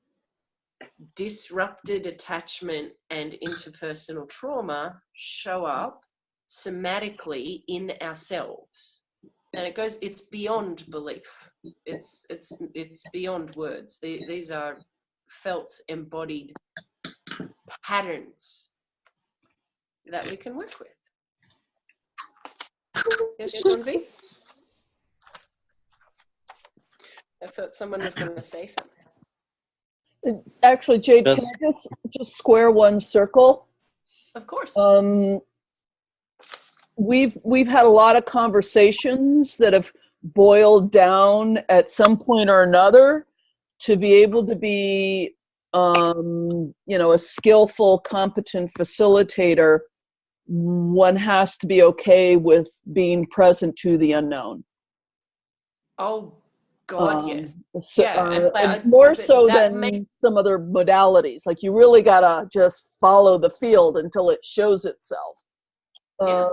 disrupted attachment and interpersonal trauma show up somatically in ourselves, and it's beyond belief. It's beyond words. These are felt, embodied patterns that we can work with. Yes, Sean V? I thought someone was going to say something. Actually, Jade, can I just square one circle? Of course. We've had a lot of conversations that have boiled down at some point or another to be able to be, a skillful, competent facilitator. One has to be okay with being present to the unknown. Oh, God, yes. So, Yeah, more so than some other modalities. Like, you really gotta just follow the field until it shows itself. Yeah.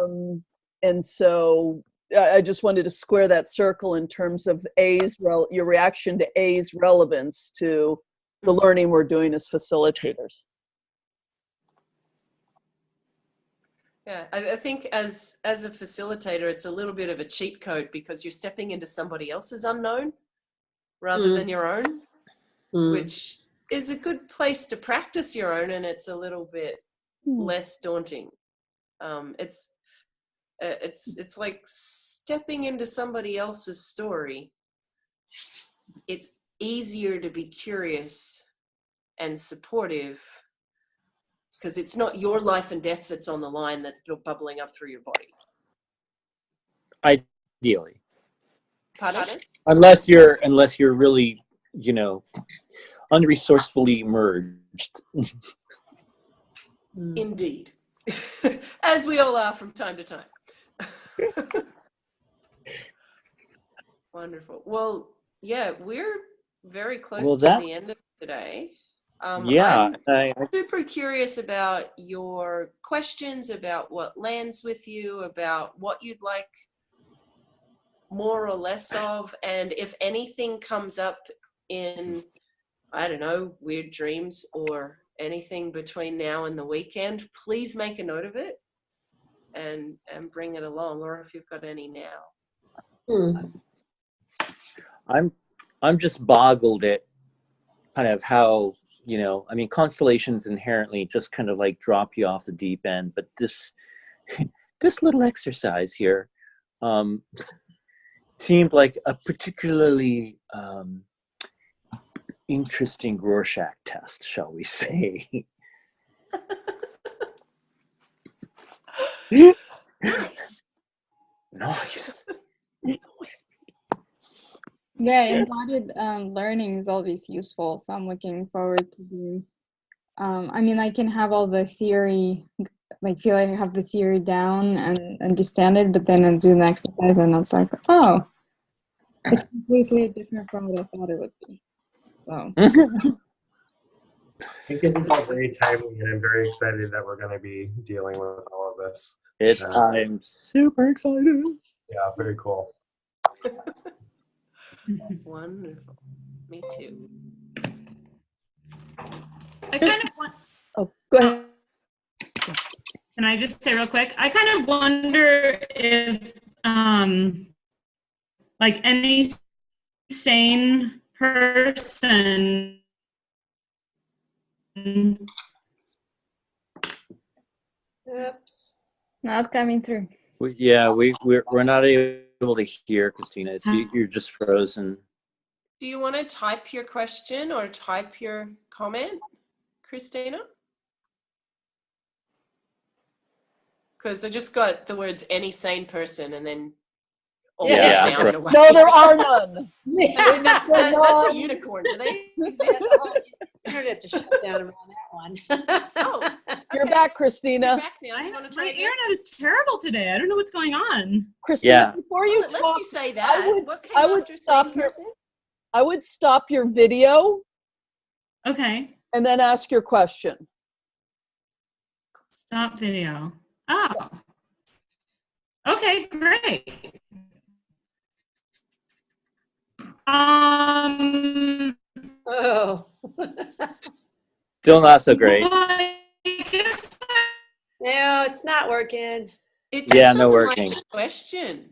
And so I just wanted to square that circle in terms of your reaction to A's relevance to the learning we're doing as facilitators. Yeah, I think as a facilitator, it's a little bit of a cheat code because you're stepping into somebody else's unknown rather than your own, which is a good place to practice your own, and it's a little bit less daunting. It's like stepping into somebody else's story. It's easier to be curious and supportive because it's not your life and death that's on the line that's bubbling up through your body. Ideally. Pardon? Unless you're really, unresourcefully merged. Indeed. As we all are from time to time. Wonderful. Well, yeah, we're very close to the end of today. I'm super curious about your questions, about what lands with you, about what you'd like more or less of, and if anything comes up in, I don't know, weird dreams or anything between now and the weekend, please make a note of it and bring it along, or if you've got any now. I'm just boggled at kind of how, constellations inherently just kind of like drop you off the deep end, but this little exercise here seemed like a particularly interesting Rorschach test, shall we say. Nice. Nice. Yeah, embodied learning is always useful, so I'm looking forward to doing. I mean, I can have all the theory, like feel like I have the theory down and understand it, but then I do the exercise and it's like, oh, it's completely different from what I thought it would be. So I think this is all very timely, and I'm very excited that we're going to be dealing with all of this. I'm super excited. Yeah, very cool. Wonderful. Me too. I kind of want, Oh, go ahead. can I just say real quick? I kind of wonder if, like any sane person Oops. not coming through. We're not able to hear, Christina. It's you're just frozen. Do you want to type your question or type your comment, Christina? Because I just got the words any sane person and then all Yeah. the Yeah, sound right. away. No, there are none. And that's a unicorn. Do they exist? Internet to shut down around that one. Oh, You're okay. back, You're Christina. back now. Do you want to try my again? internet is terrible today. I don't know what's going on. Christina, Yeah. before you Well, it lets talk, you say that. would- What came I would after stop sane your- person? I would stop your video Okay, and then ask your question. stop video. Oh, okay, great. Oh. Still not so great. Well, I guess No, it's not working. It just Yeah, no doesn't working. like the question.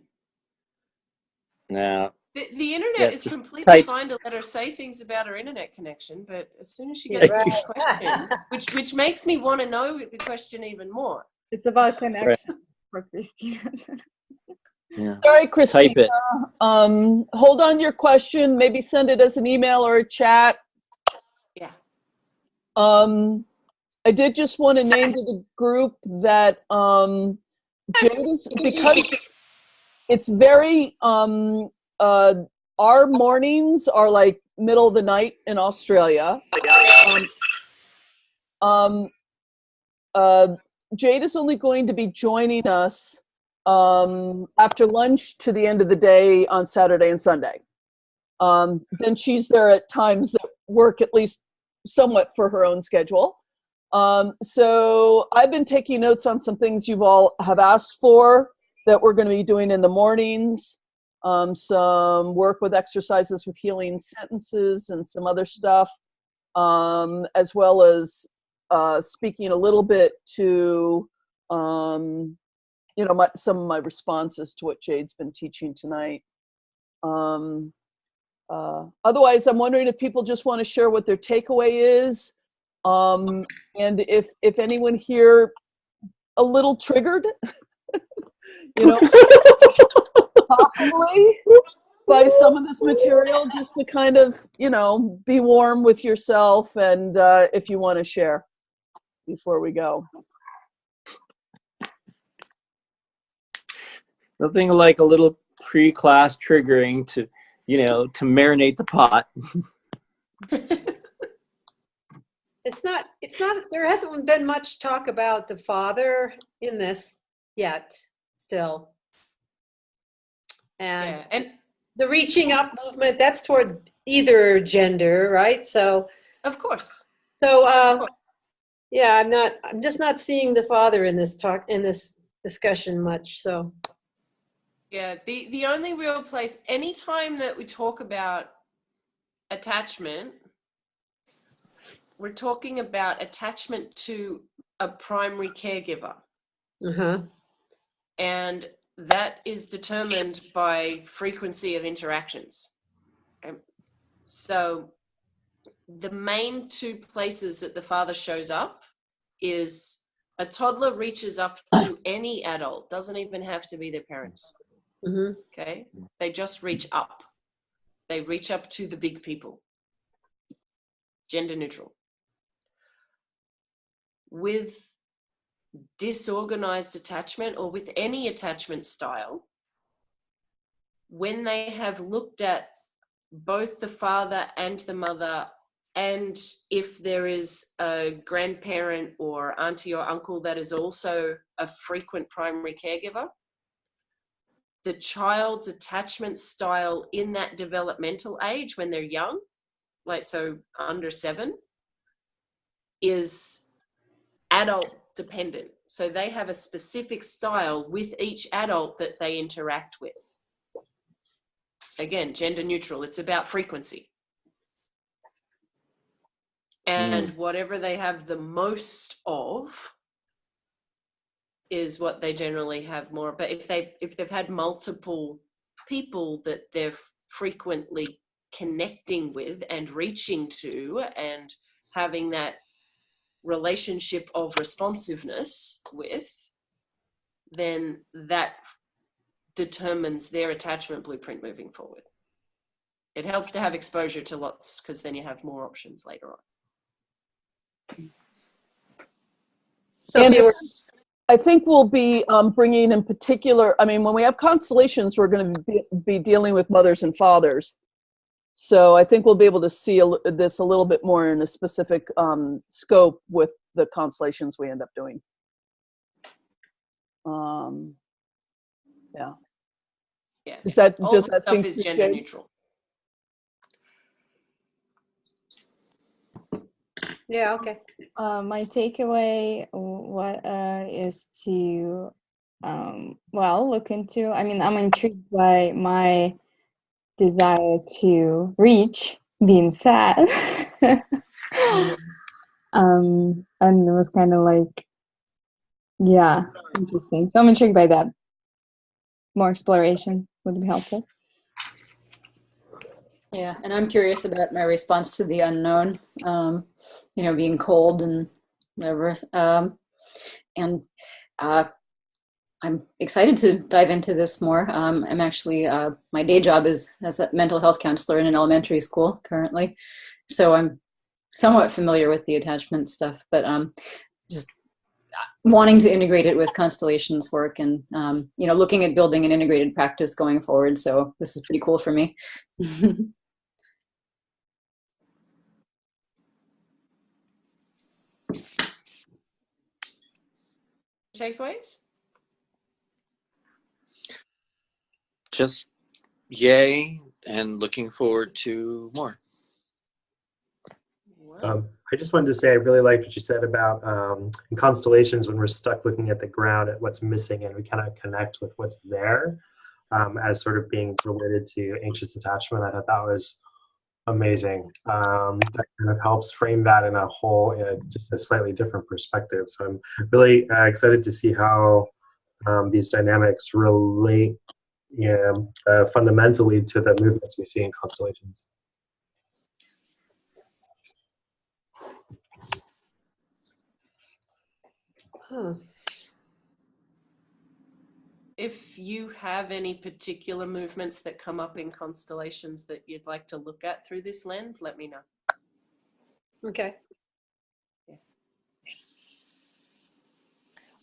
No. The internet Yeah, is just completely type. fine to let her say things about her internet connection, but as soon as she Yeah, gets to right. the question, which makes me want to know the question even more. It's about connection for Christina. Yeah. Sorry, Christina. Type it. Hold on your question. Maybe send it as an email or a chat. Yeah. I did just want to name to the group that Jade is, because it's very our mornings are like middle of the night in Australia. Jade is only going to be joining us after lunch to the end of the day on Saturday and Sunday. Then she's there at times that work at least somewhat for her own schedule. So I've been taking notes on some things you've all have asked for that we're going to be doing in the mornings. Some work with exercises with healing sentences and some other stuff, as well as speaking a little bit to some of my responses to what Jade's been teaching tonight. Otherwise, I'm wondering if people just want to share what their takeaway is, and if anyone here a little triggered, possibly by some of this material, just to kind of be warm with yourself, and if you want to share before we go. Nothing like a little pre-class triggering to marinate the pot. It's not, there hasn't been much talk about the father in this yet, still. And, Yeah. And the reaching up movement, that's toward either gender, right? So, of course. yeah, I'm just not seeing the father in this discussion much, so. Yeah, the only real place, anytime that we talk about attachment, we're talking about attachment to a primary caregiver. Uh-huh. And that is determined by frequency of interactions. Okay? So the main two places that the father shows up is a toddler reaches up to any adult, doesn't even have to be their parents. Mm-hmm. Okay, they just reach up. They reach up to the big people. Gender neutral. With disorganized attachment or with any attachment style, when they have looked at both the father and the mother, and if there is a grandparent or auntie or uncle that is also a frequent primary caregiver, the child's attachment style in that developmental age when they're young, like so under 7, is adult dependent. So they have a specific style with each adult that they interact with. Again, gender neutral. It's about frequency. And whatever they have the most of is what they generally have more. But if they've had multiple people that they're frequently connecting with and reaching to and having that relationship of responsiveness with, then that determines their attachment blueprint moving forward. It helps to have exposure to lots, because then you have more options later on. So if you were, I think we'll be bringing in particular, I mean, when we have constellations, we're going to be dealing with mothers and fathers. So I think we'll be able to see this a little bit more in a specific scope with the constellations we end up doing. Yeah. Yeah. All that stuff stuff is gender neutral. yeah, okay. My takeaway is to well, look into, I mean, I'm intrigued by my desire to reach being sad. And it was kind of like, yeah, interesting. So I'm intrigued by that. More exploration would be helpful. Yeah, and I'm curious about my response to the unknown, you know, being cold and whatever. And I'm excited to dive into this more. I'm actually, my day job is as a mental health counselor in an elementary school currently. So I'm somewhat familiar with the attachment stuff, but just wanting to integrate it with Constellation's work and, you know, looking at building an integrated practice going forward. So this is pretty cool for me. Takeaways? Just yay, and looking forward to more. I just wanted to say I really liked what you said about in constellations, when we're stuck looking at the ground at what's missing, and we kind of connect with what's there as sort of being related to anxious attachment. I thought that was amazing. That kind of helps frame that in a whole, just a slightly different perspective. So I'm really excited to see how these dynamics relate fundamentally to the movements we see in constellations. If you have any particular movements that come up in constellations that you'd like to look at through this lens, let me know. Okay.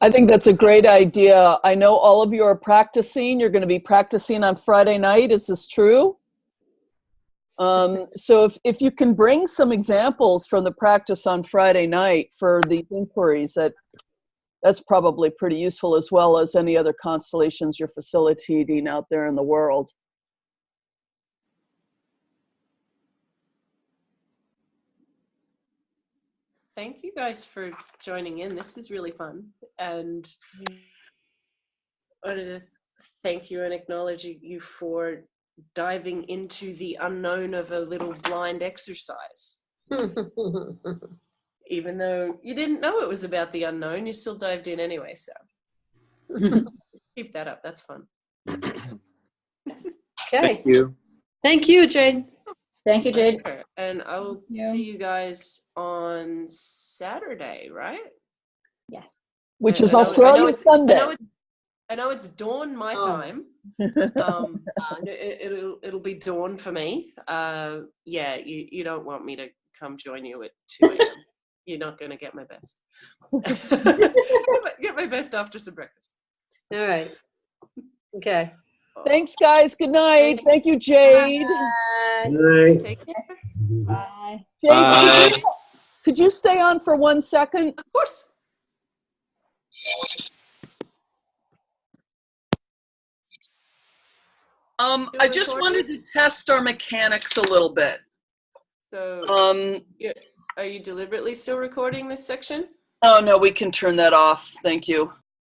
I think that's a great idea. I know all of you are practicing. You're going to be practicing on Friday night. Is this true? So if you can bring some examples from the practice on Friday night for these inquiries, that's probably pretty useful, as well as any other constellations you're facilitating out there in the world. Thank you guys for joining in. This was really fun. And I wanted to thank you and acknowledge you for diving into the unknown of a little blind exercise. Even though you didn't know it was about the unknown, you still dived in anyway, so keep that up. That's fun. Okay. Thank you. Thank you, Jade. Thank you, Jade. And I will see you guys on Saturday, right? Yes. Which is Australia Sunday. I know it's dawn my time. It'll be dawn for me. Yeah, you don't want me to come join you at 2 a.m. You're not going to get my best. Get my best after some breakfast. All right. Okay. Thanks, guys. Good night. Thank you, Jade. Right. Take care. Bye. Jade, Bye. could you stay on for 1 second? Of course. I just wanted to test our mechanics a little bit. So, are you deliberately still recording this section? Oh no, we can turn that off. Thank you.